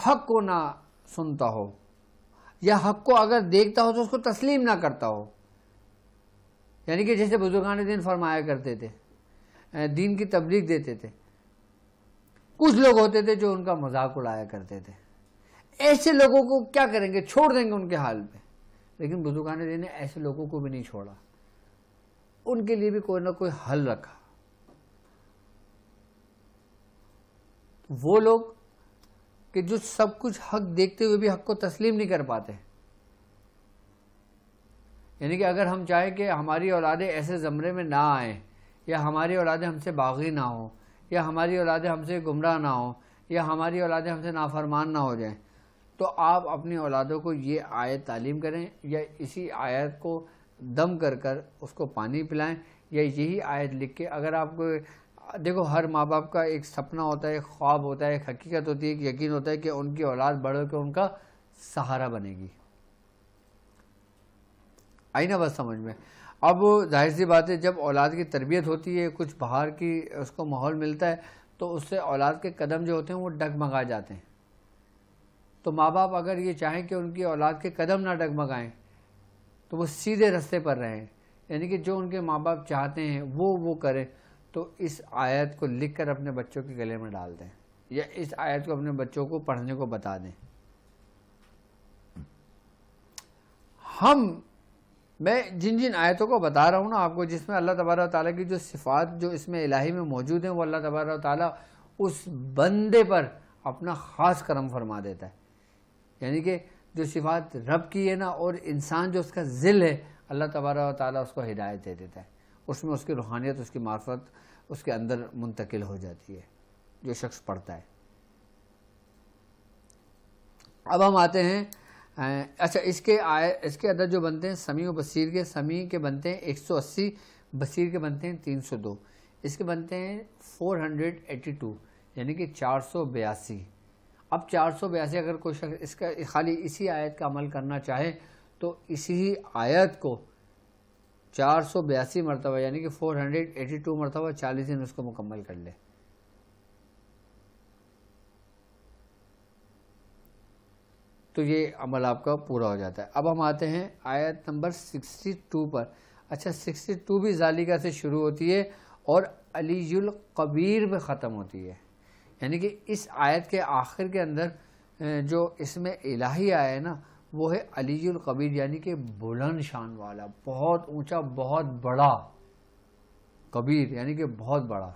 حق کو نہ سنتا ہو یا حق کو اگر دیکھتا ہو تو اس کو تسلیم نہ کرتا ہو، یعنی کہ جیسے بزرگان دین فرمایا کرتے تھے، دین کی تبلیغ دیتے تھے، کچھ لوگ ہوتے تھے جو ان کا مذاق اڑایا کرتے تھے، ایسے لوگوں کو کیا کریں گے، چھوڑ دیں گے ان کے حال پہ، لیکن بزرگان دین نے ایسے لوگوں کو بھی نہیں چھوڑا، ان کے لیے بھی کوئی نہ کوئی حل رکھا۔ وہ لوگ کہ جو سب کچھ حق دیکھتے ہوئے بھی حق کو تسلیم نہیں کر پاتے، یعنی کہ اگر ہم چاہیں کہ ہماری اولادیں ایسے زمرے میں نہ آئیں، یا ہماری اولادیں ہم سے باغی نہ ہوں، یا ہماری اولادیں ہم سے گمراہ نہ ہوں، یا ہماری اولادیں ہم سے نافرمان نہ ہو جائیں، تو آپ اپنی اولادوں کو یہ آیت تعلیم کریں، یا اسی آیت کو دم کر کر اس کو پانی پلائیں، یا یہی آیت لکھ کے، اگر آپ کو دیکھو ہر ماں باپ کا ایک سپنا ہوتا ہے، ایک خواب ہوتا ہے، ایک حقیقت ہوتی ہے، ایک یقین ہوتا ہے کہ ان کی اولاد بڑھ کے ان کا سہارا بنے گی، آئی نا بس سمجھ میں۔ اب ظاہر سی بات ہے جب اولاد کی تربیت ہوتی ہے، کچھ باہر کی اس کو ماحول ملتا ہے تو اس سے اولاد کے قدم جو ہوتے ہیں وہ ڈگمگا جاتے ہیں، تو ماں باپ اگر یہ چاہیں کہ ان کی اولاد کے قدم نہ ڈگمگائیں تو وہ سیدھے رستے پر رہیں، یعنی کہ جو ان کے ماں باپ چاہتے ہیں وہ کریں، تو اس آیت کو لکھ کر اپنے بچوں کے گلے میں ڈال دیں، یا اس آیت کو اپنے بچوں کو پڑھنے کو بتا دیں۔ میں جن آیتوں کو بتا رہا ہوں نا آپ کو، جس میں اللہ تبارک و تعالیٰ کی جو صفات جو اس میں الہی میں موجود ہیں، وہ اللہ تبارک و تعالیٰ اس بندے پر اپنا خاص کرم فرما دیتا ہے، یعنی کہ جو صفات رب کی ہے نا، اور انسان جو اس کا ذل ہے، اللہ تبارک و تعالیٰ اس کو ہدایت دے دیتا ہے، اس میں اس کی روحانیت، اس کی معرفت اس کے اندر منتقل ہو جاتی ہے جو شخص پڑھتا ہے۔ اب ہم آتے ہیں اچھا اس کے عدد جو بنتے ہیں سمیع و بصیر کے، سمیع کے بنتے ہیں 180، بصیر کے بنتے ہیں 302، اس کے بنتے ہیں 482، یعنی کہ 482۔ اب 482 اگر کوئی شخص اس کا خالی اسی آیت کا عمل کرنا چاہے تو اسی آیت کو 482 مرتبہ، یعنی کہ 482 مرتبہ 40 دن اس کو مکمل کر لے، تو یہ عمل آپ کا پورا ہو جاتا ہے۔ اب ہم آتے ہیں آیت نمبر 62 پر۔ اچھا 62 بھی ذالکہ سے شروع ہوتی ہے اور علی القبیر میں ختم ہوتی ہے، یعنی کہ اس آیت کے آخر کے اندر جو اس میں الہی آیا ہے نا، وہ ہے علی القبیر، یعنی کہ بلند شان والا، بہت اونچا، بہت بڑا، کبیر یعنی کہ بہت بڑا،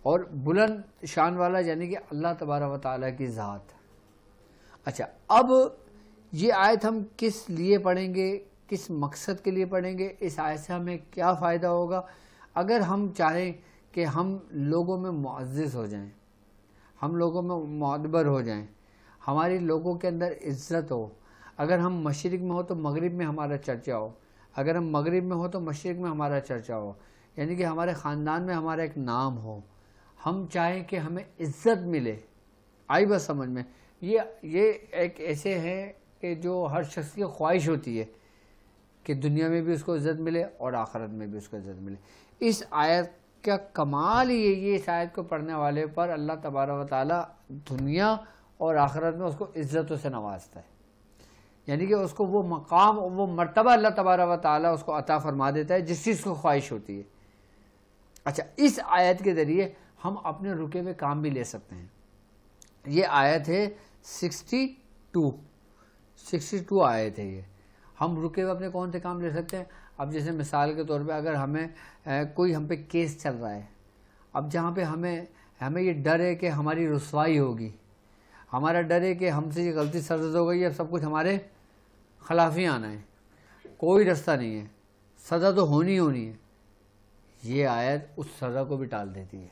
اور بلند شان والا یعنی کہ اللہ تبارک و تعالیٰ کی ذات۔ اچھا اب یہ آیت ہم کس لیے پڑھیں گے، کس مقصد کے لیے پڑھیں گے، اس آیت سے ہمیں کیا فائدہ ہوگا؟ اگر ہم چاہیں کہ ہم لوگوں میں معزز ہو جائیں، ہم لوگوں میں معتبر ہو جائیں، ہماری لوگوں کے اندر عزت ہو، اگر ہم مشرق میں ہو تو مغرب میں ہمارا چرچا ہو، اگر ہم مغرب میں ہو تو مشرق میں ہمارا چرچا ہو، یعنی کہ ہمارے خاندان میں ہمارا ایک نام ہو، ہم چاہیں کہ ہمیں عزت ملے، آئی بس سمجھ میں؟ یہ ایک ایسے ہیں کہ جو ہر شخص کی خواہش ہوتی ہے کہ دنیا میں بھی اس کو عزت ملے اور آخرت میں بھی اس کو عزت ملے۔ اس آیت کا کمال ہی یہ اس آیت کو پڑھنے والے پر اللہ تبارک و تعالیٰ دنیا اور آخرت میں اس کو عزتوں سے نوازتا ہے، یعنی کہ اس کو وہ مقام وہ مرتبہ اللہ تبارک و تعالیٰ اس کو عطا فرما دیتا ہے جس چیز کو خواہش ہوتی ہے۔ اچھا اس آیت کے ذریعے ہم اپنے رکے ہوئے کام بھی لے سکتے ہیں، یہ آیت ہے 62 آیت ہے یہ. ہم رکے ہوئے اپنے کون سے کام لے سکتے ہیں؟ اب جیسے مثال کے طور پہ اگر ہمیں کوئی ہم پہ کیس چل رہا ہے، اب جہاں پہ ہمیں یہ ڈر ہے کہ ہماری رسوائی ہوگی، ہمارا ڈر ہے کہ ہم سے یہ غلطی سرزد ہو گئی، اب سب کچھ ہمارے خلاف ہی آنا ہے، کوئی رستہ نہیں ہے، سزا تو ہونی ہے. یہ آیت اس سزا کو بھی ٹال دیتی ہے.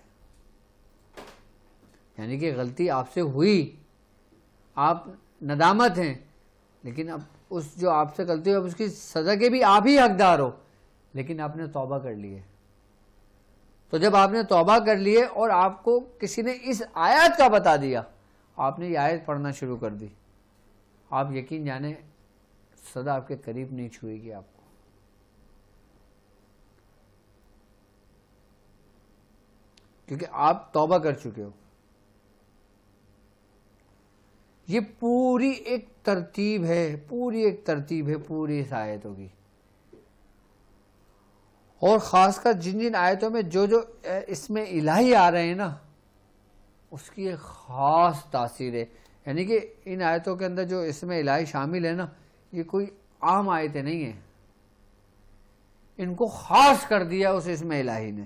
یعنی کہ غلطی آپ سے ہوئی، آپ ندامت ہیں، لیکن اب اس جو آپ سے غلطی ہوئی اب اس کی سزا کے بھی آپ ہی حقدار ہو، لیکن آپ نے توبہ کر لی ہے. تو جب آپ نے توبہ کر لی ہے اور آپ کو کسی نے اس آیت کا بتا دیا، آپ نے یہ آیت پڑھنا شروع کر دی، آپ یقین جانیں سزا آپ کے قریب نہیں چھوئے گی آپ کو. کیونکہ آپ توبہ کر چکے ہو. یہ پوری ایک ترتیب ہے پوری اس آیتوں کی. اور خاص کر جن آیتوں میں جو اسم الہی آ رہے ہیں نا، اس کی ایک خاص تاثیر ہے. یعنی کہ ان آیتوں کے اندر جو اسم الہی شامل ہے نا، یہ کوئی عام آیتیں نہیں ہیں، ان کو خاص کر دیا اس اسم الہی نے،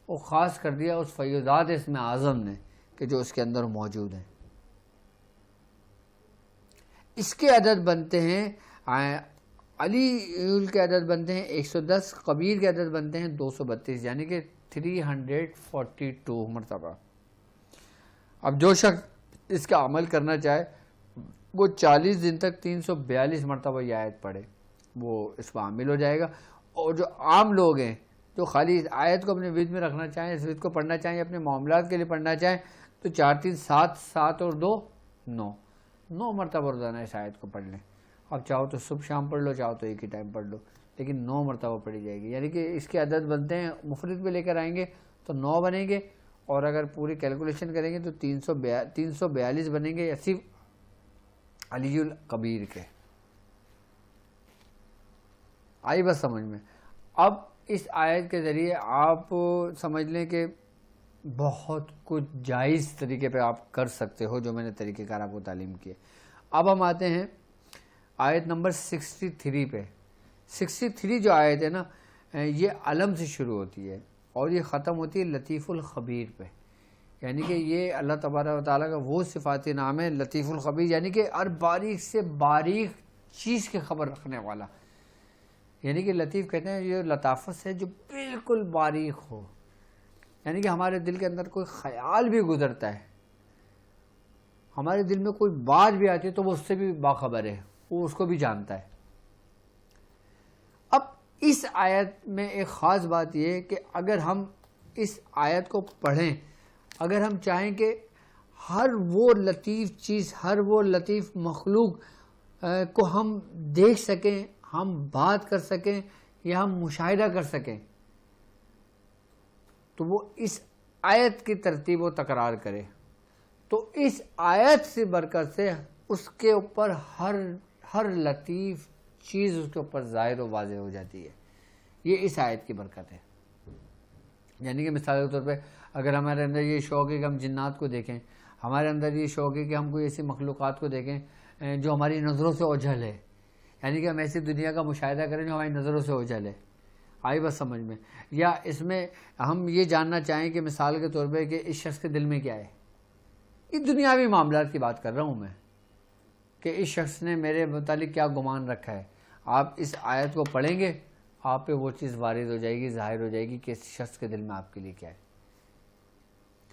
وہ خاص کر دیا اس فیوضات اسم اعظم نے کہ جو اس کے اندر موجود ہیں. اس کے عدد بنتے ہیں علی کے عدد بنتے ہیں 110، کبیر کے عدد بنتے ہیں 232، یعنی کہ 342 مرتبہ. اب جو شخص اس کا عمل کرنا چاہے وہ 40 دن تک 342 مرتبہ یہ آیت پڑھے، وہ اس پر عامل ہو جائے گا. اور جو عام لوگ ہیں جو خالی اس آیت کو اپنے ورد میں رکھنا چاہیں، اس ورد کو پڑھنا چاہیں، اپنے معاملات کے لیے پڑھنا چاہیں، تو 4 3 7 7 اور 2 9 مرتبہ روزانہ اس آیت کو پڑھ لیں. اب چاہو تو صبح شام پڑھ لو، چاہو تو ایک ہی ٹائم پڑھ لو، لیکن 9 مرتبہ پڑھی جائے گی. یعنی کہ اس کے عدد بنتے ہیں، مفرد پہ لے کر آئیں گے تو 9 بنیں گے، اور اگر پوری کیلکولیشن کریں گے تو 342 بنیں گے، یا صرف علی الکبیر کے. آئی بس سمجھ میں؟ اب اس آیت کے ذریعے آپ سمجھ لیں کہ بہت کچھ جائز طریقے پہ آپ کر سکتے ہو، جو میں نے طریقہ کار آپ کو تعلیم کیے. اب ہم آتے ہیں آیت نمبر 63 پہ. 63 جو آیت ہے نا، یہ علم سے شروع ہوتی ہے اور یہ ختم ہوتی ہے لطیف الخبیر پہ. یعنی کہ یہ اللہ تبارک و تعالیٰ کا وہ صفاتی نام ہے، لطیف الخبیر، یعنی کہ ہر باریک سے باریک چیز کی خبر رکھنے والا. یعنی کہ لطیف کہتے ہیں یہ لطافت سے جو بالکل باریک ہو. یعنی کہ ہمارے دل کے اندر کوئی خیال بھی گزرتا ہے، ہمارے دل میں کوئی بات بھی آتی ہے تو وہ اس سے بھی باخبر ہے، وہ اس کو بھی جانتا ہے. اب اس آیت میں ایک خاص بات یہ ہے کہ اگر ہم اس آیت کو پڑھیں، اگر ہم چاہیں کہ ہر وہ لطیف چیز، ہر وہ لطیف مخلوق کو ہم دیکھ سکیں، ہم بات کر سکیں یا ہم مشاہدہ کر سکیں، تو وہ اس آیت کی ترتیب و تکرار کرے. تو اس آیت سے برکت سے اس کے اوپر ہر لطیف چیز اس کے اوپر ظاہر و واضح ہو جاتی ہے. یہ اس آیت کی برکت ہے. یعنی کہ مثال کے طور پہ اگر ہمارے اندر یہ شوق ہے کہ ہم جنات کو دیکھیں، ہمارے اندر یہ شوق ہے کہ ہم کوئی ایسی مخلوقات کو دیکھیں جو ہماری نظروں سے اوجھل ہے، یعنی کہ ہم ایسی دنیا کا مشاہدہ کریں جو ہماری نظروں سے اوجھل ہے. آئی بس سمجھ میں؟ یا اس میں ہم یہ جاننا چاہیں کہ مثال کے طور پہ کہ اس شخص کے دل میں کیا ہے. یہ دنیاوی معاملات کی بات کر رہا ہوں میں، کہ اس شخص نے میرے متعلق کیا گمان رکھا ہے. آپ اس آیت کو پڑھیں گے، آپ پہ وہ چیز وارد ہو جائے گی، ظاہر ہو جائے گی کہ اس شخص کے دل میں آپ کے لیے کیا ہے.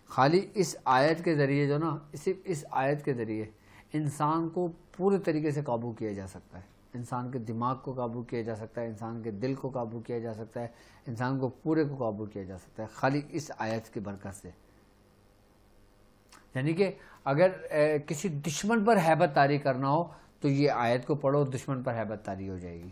خالی اس آیت کے ذریعے جو نا، صرف اس آیت کے ذریعے انسان کو پورے طریقے سے قابو کیا جا سکتا ہے. انسان کے دماغ کو قابو کیا جا سکتا ہے، انسان کے دل کو قابو کیا جا سکتا ہے، انسان کو پورے کو قابو کیا جا سکتا ہے خالی اس آیت کی برکت سے. یعنی کہ اگر کسی دشمن پر ہیبت طاری کرنا ہو تو یہ آیت کو پڑھو، دشمن پر ہیبت طاری ہو جائے گی.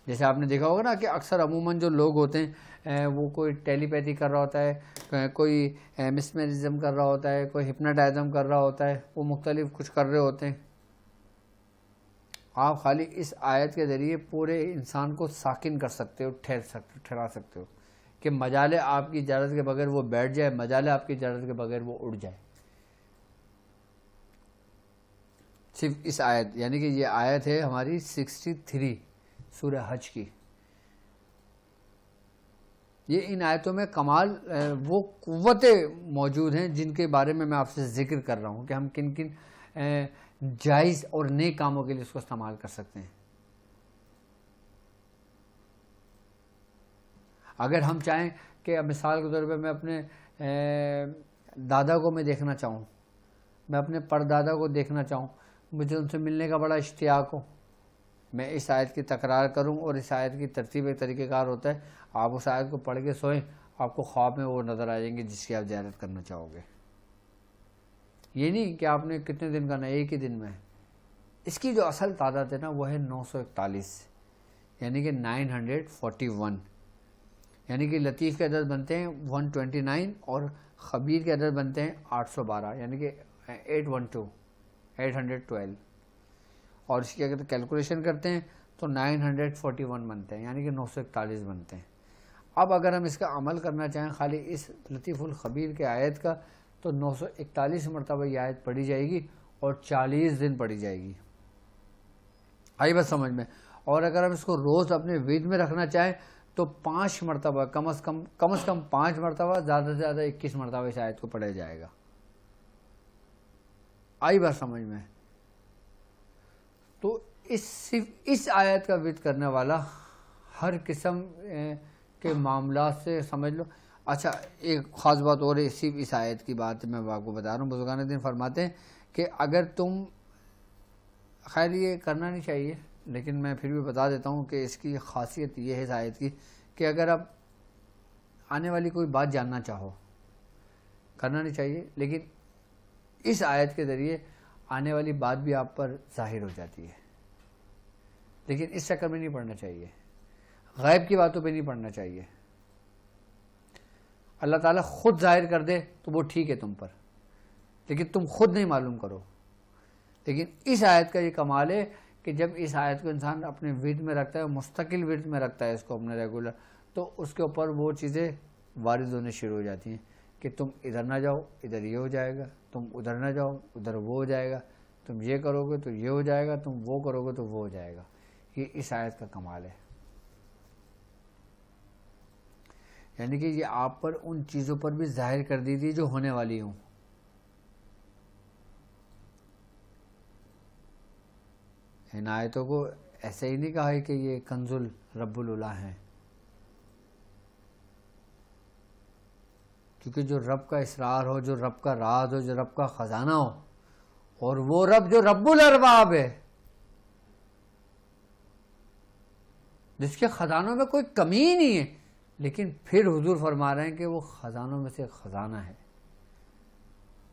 جیسے آپ نے دیکھا ہوگا نا کہ اکثر عموماً جو لوگ ہوتے ہیں وہ کوئی ٹیلی پیتھی کر رہا ہوتا ہے، کوئی مسمرزم کر رہا ہوتا ہے، کوئی ہپناٹائزم کر رہا ہوتا ہے، وہ مختلف کچھ کر رہے ہوتے ہیں. آپ خالی اس آیت کے ذریعے پورے انسان کو ساکن کر سکتے ہو، ٹھہرا سکتے ہو کہ مجالے آپ کی اجازت کے بغیر وہ بیٹھ جائے، مجالے آپ کی اجازت کے بغیر وہ اڑ جائے. صرف اس آیت، یعنی کہ یہ آیت ہے ہماری 63 سورہ حج کی. یہ ان آیتوں میں کمال وہ قوتیں موجود ہیں جن کے بارے میں آپ سے ذکر کر رہا ہوں کہ ہم کن کن جائز اور نیک کاموں کے لیے اس کو استعمال کر سکتے ہیں. اگر ہم چاہیں کہ مثال کے طور پہ میں اپنے دادا کو میں دیکھنا چاہوں، میں اپنے پردادا کو دیکھنا چاہوں، مجھے ان سے ملنے کا بڑا اشتیاق ہو، میں اس آیت کی تکرار کروں. اور اس آیت کی ترتیب ایک طریقہ کار ہوتا ہے، آپ اس آیت کو پڑھ کے سوئیں، آپ کو خواب میں وہ نظر آ جائیں گے جس کی آپ زیارت کرنا چاہو گے. یہ نہیں کہ آپ نے کتنے دن کرنا، ایک ہی دن میں. اس کی جو اصل تعداد ہے نا وہ ہے 941، یعنی کہ 941، یعنی کہ لطیف کے عدد بنتے ہیں 129 اور خبیر کے عدد بنتے ہیں 812، یعنی کہ 812، اور اس کی اگر کیلکولیشن کرتے ہیں تو 941 بنتے ہیں، یعنی کہ 941 بنتے ہیں. اب اگر ہم اس کا عمل کرنا چاہیں خالی اس لطیف الخبیر کے آیت کا، تو 941 مرتبہ یہ آیت پڑھی جائے گی اور 40 دن پڑھی جائے گی. آئی بات سمجھ میں؟ اور اگر ہم اس کو روز اپنے ورد میں رکھنا چاہیں تو 5 مرتبہ کم از کم 5 مرتبہ، زیادہ سے زیادہ 21 مرتبہ اس آیت کو پڑھا جائے گا. آئی بات سمجھ میں؟ تو صرف اس آیت کا ورد کرنے والا ہر قسم کے معاملات سے سمجھ لو. اچھا ایک خاص بات اور ہے، صرف اس آیت کی بات میں آپ کو بتا رہا ہوں. بزرگان دین فرماتے ہیں کہ اگر تم، خیر یہ کرنا نہیں چاہیے لیکن میں پھر بھی بتا دیتا ہوں کہ اس کی خاصیت یہ ہے اس آیت کی کہ اگر آپ آنے والی کوئی بات جاننا چاہو، کرنا نہیں چاہیے، لیکن اس آیت کے ذریعے آنے والی بات بھی آپ پر ظاہر ہو جاتی ہے. لیکن اس چکر میں نہیں پڑھنا چاہیے، غیب کی باتوں پہ نہیں پڑھنا چاہیے. اللہ تعالیٰ خود ظاہر کر دے تو وہ ٹھیک ہے تم پر، لیکن تم خود نہیں معلوم کرو. لیکن اس آیت کا یہ کمال ہے کہ جب اس آیت کو انسان اپنے ورد میں رکھتا ہے، مستقل ورد میں رکھتا ہے اس کو اپنے ریگولر، تو اس کے اوپر وہ چیزیں وارد ہونے شروع ہو جاتی ہیں کہ تم ادھر نہ جاؤ، ادھر یہ ہو جائے گا، تم ادھر نہ جاؤ، ادھر وہ ہو جائے گا، تم یہ کرو گے تو یہ ہو جائے گا، تم وہ کرو گے تو وہ ہو جائے گا. یہ اس آیت کا کمال ہے. یعنی کہ یہ آپ پر ان چیزوں پر بھی ظاہر کر دی تھی جو ہونے والی ہوں. ان آیتوں کو ایسے ہی نہیں کہا ہے کہ یہ کنز رب العلا ہیں، کیونکہ جو رب کا اسرار ہو، جو رب کا راز ہو، جو رب کا خزانہ ہو، اور وہ رب جو رب الارباب ہے، جس کے خزانوں میں کوئی کمی ہی نہیں ہے، لیکن پھر حضور فرما رہے ہیں کہ وہ خزانوں میں سے ایک خزانہ ہے،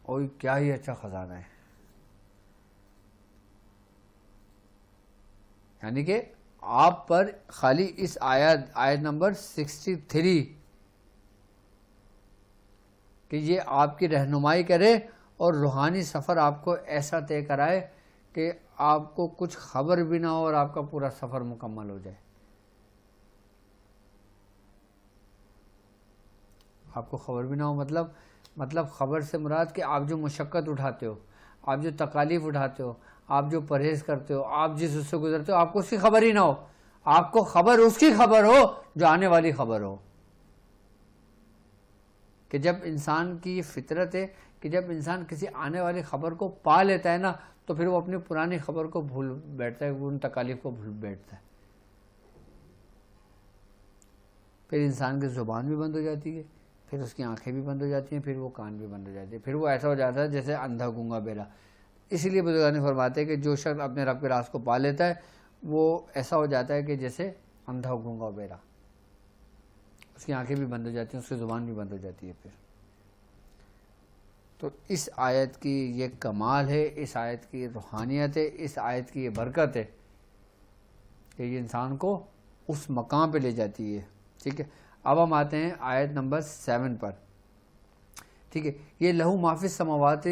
اور کیا ہی اچھا خزانہ ہے. یعنی کہ آپ پر خالی اس آیت نمبر 63 کہ یہ آپ کی رہنمائی کرے اور روحانی سفر آپ کو ایسا طے کرائے کہ آپ کو کچھ خبر بھی نہ ہو اور آپ کا پورا سفر مکمل ہو جائے. آپ کو خبر بھی نہ ہو مطلب خبر سے مراد کہ آپ جو مشقت اٹھاتے ہو، آپ جو تکالیف اٹھاتے ہو، آپ جو پرہیز کرتے ہو، آپ جس اس سے گزرتے ہو، آپ کو اس کی خبر ہی نہ ہو. آپ کو خبر اس کی خبر ہو جو آنے والی خبر ہو. کہ جب انسان کی یہ فطرت ہے کہ جب انسان کسی آنے والی خبر کو پا لیتا ہے نا، تو پھر وہ اپنی پرانی خبر کو بھول بیٹھتا ہے، وہ ان تکالیف کو بھول بیٹھتا ہے. پھر انسان کی زبان بھی بند ہو جاتی ہے، پھر اس کی آنکھیں بھی بند ہو جاتی ہیں، پھر وہ کان بھی بند ہو جاتے ہیں، پھر وہ ایسا ہو جاتا ہے جیسے اندھا گونگا بہرا. اسی لیے بزرگان فرماتے ہیں کہ جو شخص اپنے رب کے راز کو پا لیتا ہے وہ ایسا ہو جاتا ہے کہ جیسے اندھا گونگا بہرا، اس کی آنکھیں بھی بند ہو جاتی ہیں، اس کی زبان بھی بند ہو جاتی ہے. پھر تو اس آیت کی یہ کمال ہے، اس آیت کی روحانیت ہے، اس آیت کی یہ برکت ہے کہ یہ انسان کو اس مقام پہ لے جاتی ہے. ٹھیک ہے، اب ہم آتے ہیں آیت نمبر 7 پر. ٹھیک ہے، یہ لہو ما فی السماوات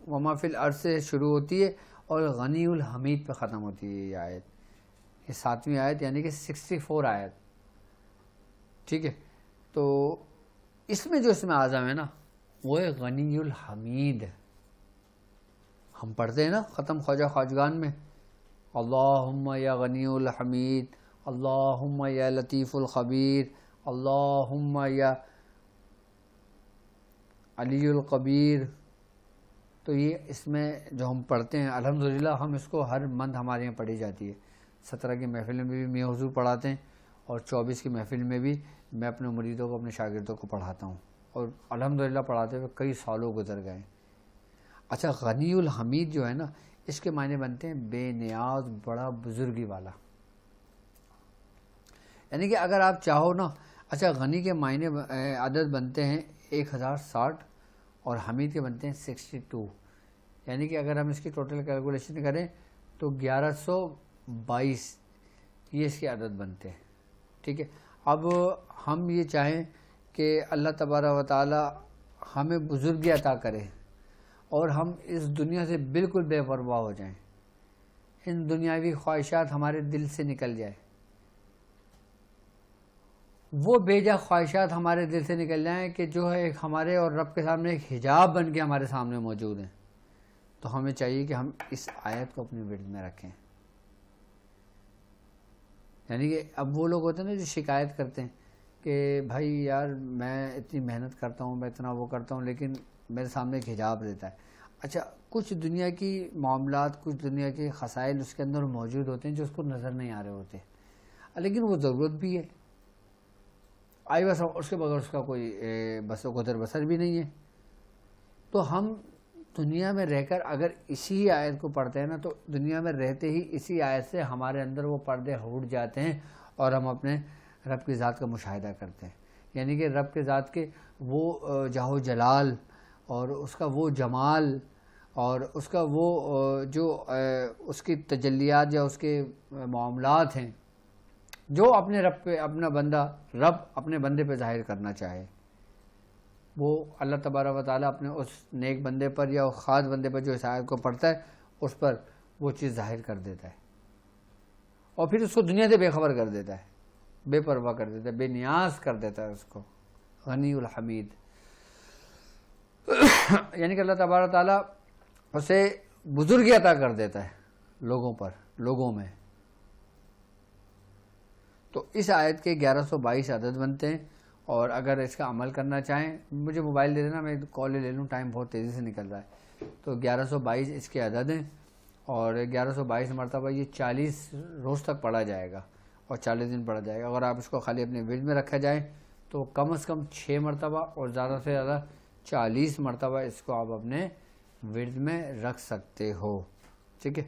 و ما فی الارض سے شروع ہوتی ہے اور غنی الحمید پہ ختم ہوتی ہے. یہ آیت، یہ 7ویں آیت، یعنی کہ 64 آیت. ٹھیک ہے، تو اس میں جو اسم اعظم ہے نا وہ ہے غنی الحمید. ہم پڑھتے ہیں نا ختم خواجہ خواجگان میں، اللہم یا غنی الحمید، اللہم یا لطیف الخبیر، اللہم یا علی القبیر. تو یہ اس میں جو ہم پڑھتے ہیں الحمدللہ ہم اس کو ہر منتھ ہمارے یہاں پڑھی جاتی ہے. 17 کی محفل میں بھی میاں حضور پڑھاتے ہیں اور 24 کی محفل میں بھی میں اپنے مریدوں کو اپنے شاگردوں کو پڑھاتا ہوں، اور الحمدللہ پڑھاتے ہوئے کئی سالوں گزر گئے. اچھا غنی الحمید جو ہے نا اس کے معنی بنتے ہیں بے نیاز بڑا بزرگی والا. یعنی کہ اگر آپ چاہو نا، اچھا غنی کے معنی عدد بنتے ہیں 1060 اور حمید کے بنتے ہیں 62. یعنی کہ اگر ہم اس کی ٹوٹل کیلکولیشن کریں تو 1122 یہ اس کے عدد بنتے ہیں. ٹھیک ہے، اب ہم یہ چاہیں کہ اللہ تبارک و تعالی ہمیں بزرگی عطا کرے اور ہم اس دنیا سے بالکل بے پرواہ ہو جائیں، ان دنیاوی خواہشات ہمارے دل سے نکل جائے، وہ بے جا خواہشات ہمارے دل سے نکل جائیں کہ جو ہے ہمارے اور رب کے سامنے ایک حجاب بن کے ہمارے سامنے موجود ہیں. تو ہمیں چاہیے کہ ہم اس آیت کو اپنی ورد میں رکھیں. یعنی کہ اب وہ لوگ ہوتے ہیں نا جو شکایت کرتے ہیں کہ بھائی یار میں اتنی محنت کرتا ہوں، میں اتنا وہ کرتا ہوں، لیکن میرے سامنے ایک حجاب رہتا ہے. اچھا کچھ دنیا کی معاملات، کچھ دنیا کے خسائل اس کے اندر موجود ہوتے ہیں جو اس کو نظر نہیں آ رہے ہوتے، لیکن وہ ضرورت بھی ہے آئی بس، اس کے بغیر اس کا کوئی بس و قدر بسر بھی نہیں ہے. تو ہم دنیا میں رہ کر اگر اسی آیت کو پڑھتے ہیں نا تو دنیا میں رہتے ہی اسی آیت سے ہمارے اندر وہ پردے ہٹ جاتے ہیں اور ہم اپنے رب کی ذات کا مشاہدہ کرتے ہیں. یعنی کہ رب کے ذات کے وہ جاہ جلال اور اس کا وہ جمال اور اس کا وہ جو اس کی تجلیات یا اس کے معاملات ہیں جو اپنے رب پہ اپنا بندہ رب اپنے بندے پہ ظاہر کرنا چاہے، وہ اللہ تبارک و تعالیٰ اپنے اس نیک بندے پر یا خاص بندے پر جو اس آیت کو پڑھتا ہے اس پر وہ چیز ظاہر کر دیتا ہے اور پھر اس کو دنیا سے بے خبر کر دیتا ہے، بے پرواہ کر دیتا ہے، بے نیاز کر دیتا ہے اس کو. غنی الحمید یعنی کہ اللہ تبارک و تعالیٰ اسے بزرگی عطا کر دیتا ہے لوگوں پر، لوگوں میں. تو اس آیت کے 1122 عدد بنتے ہیں، اور اگر اس کا عمل کرنا چاہیں مجھے موبائل دے دینا، میں کال لے لوں، ٹائم بہت تیزی سے نکل رہا ہے. تو 1122 اس کے عدد ہیں اور 1122 مرتبہ یہ 40 روز تک پڑھا جائے گا اور 40 دن پڑھا جائے گا. اگر آپ اس کو خالی اپنے ورد میں رکھا جائے تو کم از کم 6 مرتبہ اور زیادہ سے زیادہ 40 مرتبہ اس کو آپ اپنے ورد میں رکھ سکتے ہو. ٹھیک ہے.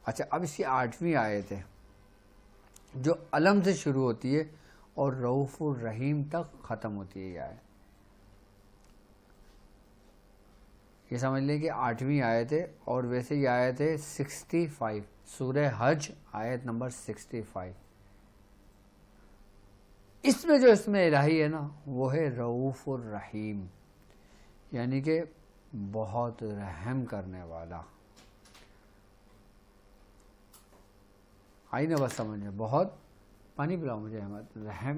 اچھا اب اس کی 8ویں آیت ہے جو علم سے شروع ہوتی ہے اور رؤوف الرحیم تک ختم ہوتی ہے. یہ آیت یہ سمجھ لیں کہ 8ویں آیت ہے، اور ویسے یہ آیت ہے 65 سورہ حج آیت نمبر 65. اس میں جو اسم الہی ہے نا وہ ہے رؤوف الرحیم، یعنی کہ بہت رحم کرنے والا. آئی نا بس سمجھ میں، بہت پانی پلاؤ مجھے احمد، رحم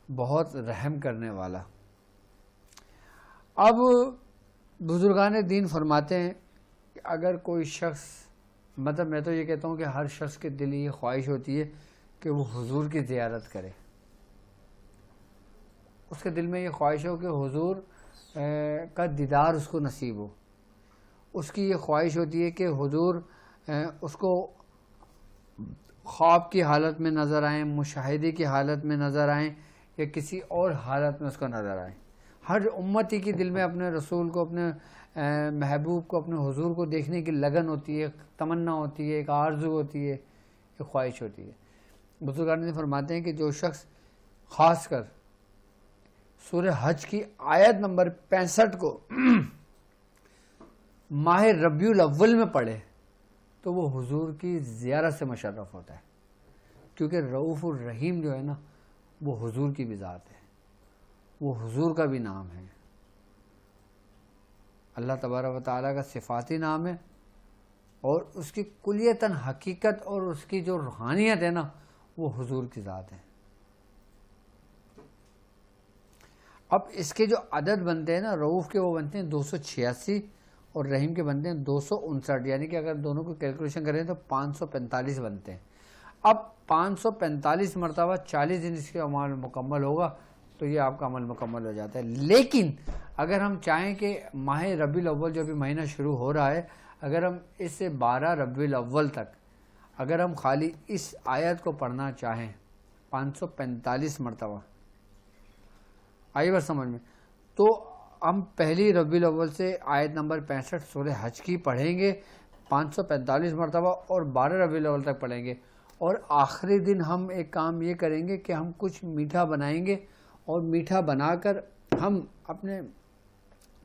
بہت رحم کرنے والا. اب بزرگان دین فرماتے ہیں کہ اگر کوئی شخص، مطلب میں تو یہ کہتا ہوں کہ ہر شخص کے دل یہ خواہش ہوتی ہے کہ وہ حضور کی زیارت کرے، اس کے دل میں یہ خواہش ہو کہ حضور کا دیدار اس کو نصیب ہو. اس کی یہ خواہش ہوتی ہے کہ حضور اس کو خواب کی حالت میں نظر آئیں، مشاہدے کی حالت میں نظر آئیں، یا کسی اور حالت میں اس کو نظر آئیں. ہر امتی کی دل میں اپنے رسول کو، اپنے محبوب کو، اپنے حضور کو دیکھنے کی لگن ہوتی ہے، ایک تمنا ہوتی ہے، ایک آرزو ہوتی ہے، ایک خواہش ہوتی ہے. بزرگان نے فرماتے ہیں کہ جو شخص خاص کر سورہ حج کی آیت نمبر 65 کو ماہ ربیع الاول میں پڑھے تو وہ حضور کی زیارت سے مشرف ہوتا ہے، کیونکہ رؤوف الرحیم جو ہے نا وہ حضور کی بھی ذات ہے، وہ حضور کا بھی نام ہے، اللہ تبارک و تعالیٰ کا صفاتی نام ہے، اور اس کی کلیتاً حقیقت اور اس کی جو روحانیت ہے نا وہ حضور کی ذات ہے. اب اس کے جو عدد بنتے ہیں نا، رعوف کے وہ بنتے ہیں 286 اور رحیم کے بنتے ہیں 259، یعنی کہ اگر دونوں کو کیلکولیشن کریں تو 545 بنتے ہیں۔ اب 545 مرتبہ 40 دن اس کے عمل مکمل ہوگا تو یہ آپ کا عمل مکمل ہو جاتا ہے۔ لیکن اگر ہم چاہیں کہ ماہ ربیع الاول جو بھی مہینہ شروع ہو رہا ہے، اگر ہم اس سے 12 ربیع الاول تک اگر ہم خالی اس آیت کو پڑھنا چاہیں 545 مرتبہ، آئی بات سمجھ میں، تو ہم پہلی ربیع الاول سے آیت نمبر 65 سورہ حج کی پڑھیں گے 545 مرتبہ اور 12 ربیع الاول تک پڑھیں گے، اور آخری دن ہم ایک کام یہ کریں گے کہ ہم کچھ میٹھا بنائیں گے اور میٹھا بنا کر ہم اپنے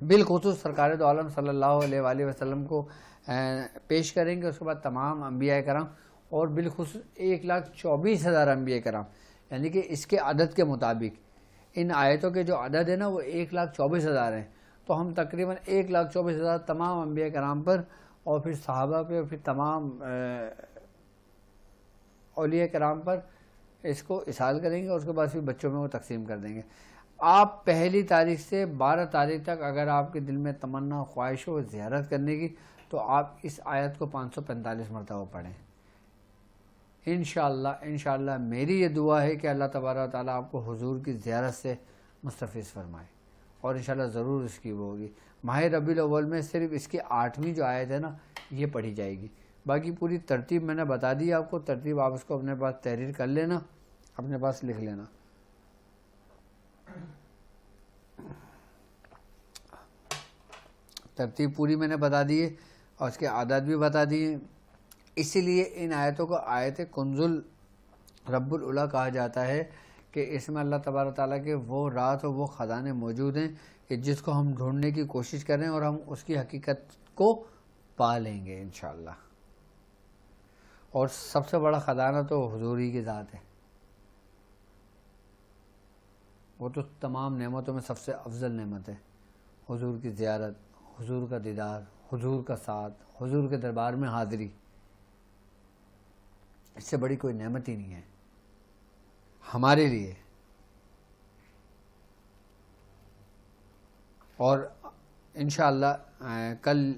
بالخصوص سرکار دو عالم صلی اللہ علیہ وآلہ وسلم کو پیش کریں گے۔ اس کے بعد تمام انبیاء کرام اور بالخصوص 1,24,000 انبیاء کرام، یعنی کہ اس کے عدد کے مطابق ان آیتوں کے جو عدد ہے نا وہ 1,24,000 ہیں، تو ہم تقریباً 1,24,000 تمام انبیاء کرام پر اور پھر صحابہ پہ اور پھر تمام اولیاء کرام پر اس کو اصال کریں گے، اور اس کے بعد پھر بچوں میں وہ تقسیم کر دیں گے۔ آپ پہلی تاریخ سے 12 تاریخ تک اگر آپ کے دل میں تمنا خواہش ہو زیارت کرنے کی تو آپ اس آیت کو 545 مرتبہ پڑھیں انشاءاللہ میری یہ دعا ہے کہ اللہ تبارک و تعالیٰ آپ کو حضور کی زیارت سے مستفیض فرمائے، اور انشاءاللہ ضرور اس کی وہ ہوگی۔ ماہ ربیع الاول میں صرف اس کی 8ویں جو آیت ہے نا یہ پڑھی جائے گی، باقی پوری ترتیب میں نے بتا دی آپ کو، ترتیب آپ اس کو اپنے پاس تحریر کر لینا، اپنے پاس لکھ لینا۔ ترتیب پوری میں نے بتا دی ہے اور اس کے عادات بھی بتا دیے، اسی لیے ان آیتوں کو آیت کنز رب العلا کہا جاتا ہے کہ اس میں اللہ تبارک تعالیٰ کے وہ راز اور وہ خزانے موجود ہیں کہ جس کو ہم ڈھونڈنے کی کوشش کریں اور ہم اس کی حقیقت کو پا لیں گے انشاءاللہ۔ اور سب سے بڑا خزانہ تو حضور ہی کی ذات ہے، وہ تو تمام نعمتوں میں سب سے افضل نعمت ہے، حضور کی زیارت، حضور کا دیدار، حضور کا ساتھ، حضور کے دربار میں حاضری، اس سے بڑی کوئی نعمت ہی نہیں ہے ہمارے لیے۔ اور انشاءاللہ کل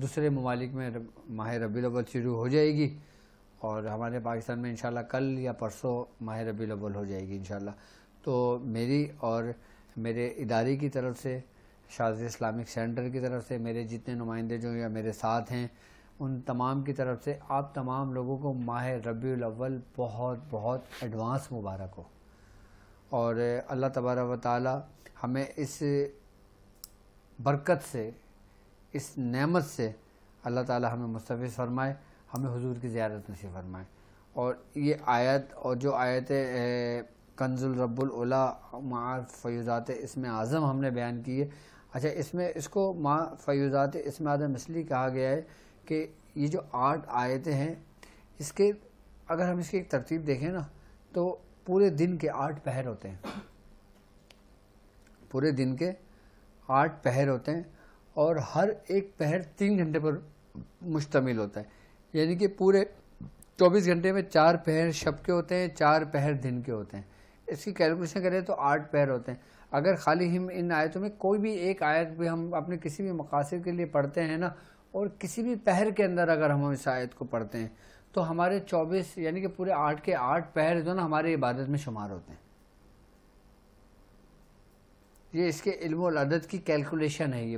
دوسرے ممالک میں ماہ ربیع الاول شروع ہو جائے گی، اور ہمارے پاکستان میں انشاءاللہ کل یا پرسوں ماہ ربیع الاول ہو جائے گی انشاءاللہ۔ تو میری اور میرے ادارے کی طرف سے، شاذلی اسلامک سینٹر کی طرف سے، میرے جتنے نمائندے جو یا میرے ساتھ ہیں ان تمام کی طرف سے آپ تمام لوگوں کو ماہ ربیع الاول بہت بہت ایڈوانس مبارک ہو، اور اللہ تبارک و تعالی ہمیں اس برکت سے، اس نعمت سے اللہ تعالی ہمیں مستفیض فرمائے، ہمیں حضور کی زیارت نصیب فرمائے۔ اور یہ آیت اور جو آیت کنز رب العلا مع فیوزات اسم اعظم ہم نے بیان کی ہے، اچھا اس میں اس کو مع فیوزات اسم اعظم اس لیے کہا گیا ہے کہ یہ جو 8 آیتیں ہیں اس کے اگر ہم اس کی ایک ترتیب دیکھیں نا تو پورے دن کے 8 پہر ہوتے ہیں، پورے دن کے 8 پہر ہوتے ہیں، اور ہر ایک پہر 3 گھنٹے پر مشتمل ہوتا ہے، یعنی کہ پورے 24 گھنٹے میں 4 پہر شب کے ہوتے ہیں، 4 پہر دن کے ہوتے ہیں۔ اس کی کیلکولیشن کریں تو 8 پہر ہوتے ہیں۔ اگر خالی ہم ان آیتوں میں کوئی بھی ایک آیت بھی ہم اپنے کسی بھی مقاصد کے لیے پڑھتے ہیں نا، اور کسی بھی پہر کے اندر اگر ہم اس آیت کو پڑھتے ہیں تو ہمارے 24 یعنی کہ پورے 8 کے 8 پہر جو نا ہماری عبادت میں شمار ہوتے ہیں۔ یہ اس کے علم و العدد کی کیلکولیشن ہے یہ۔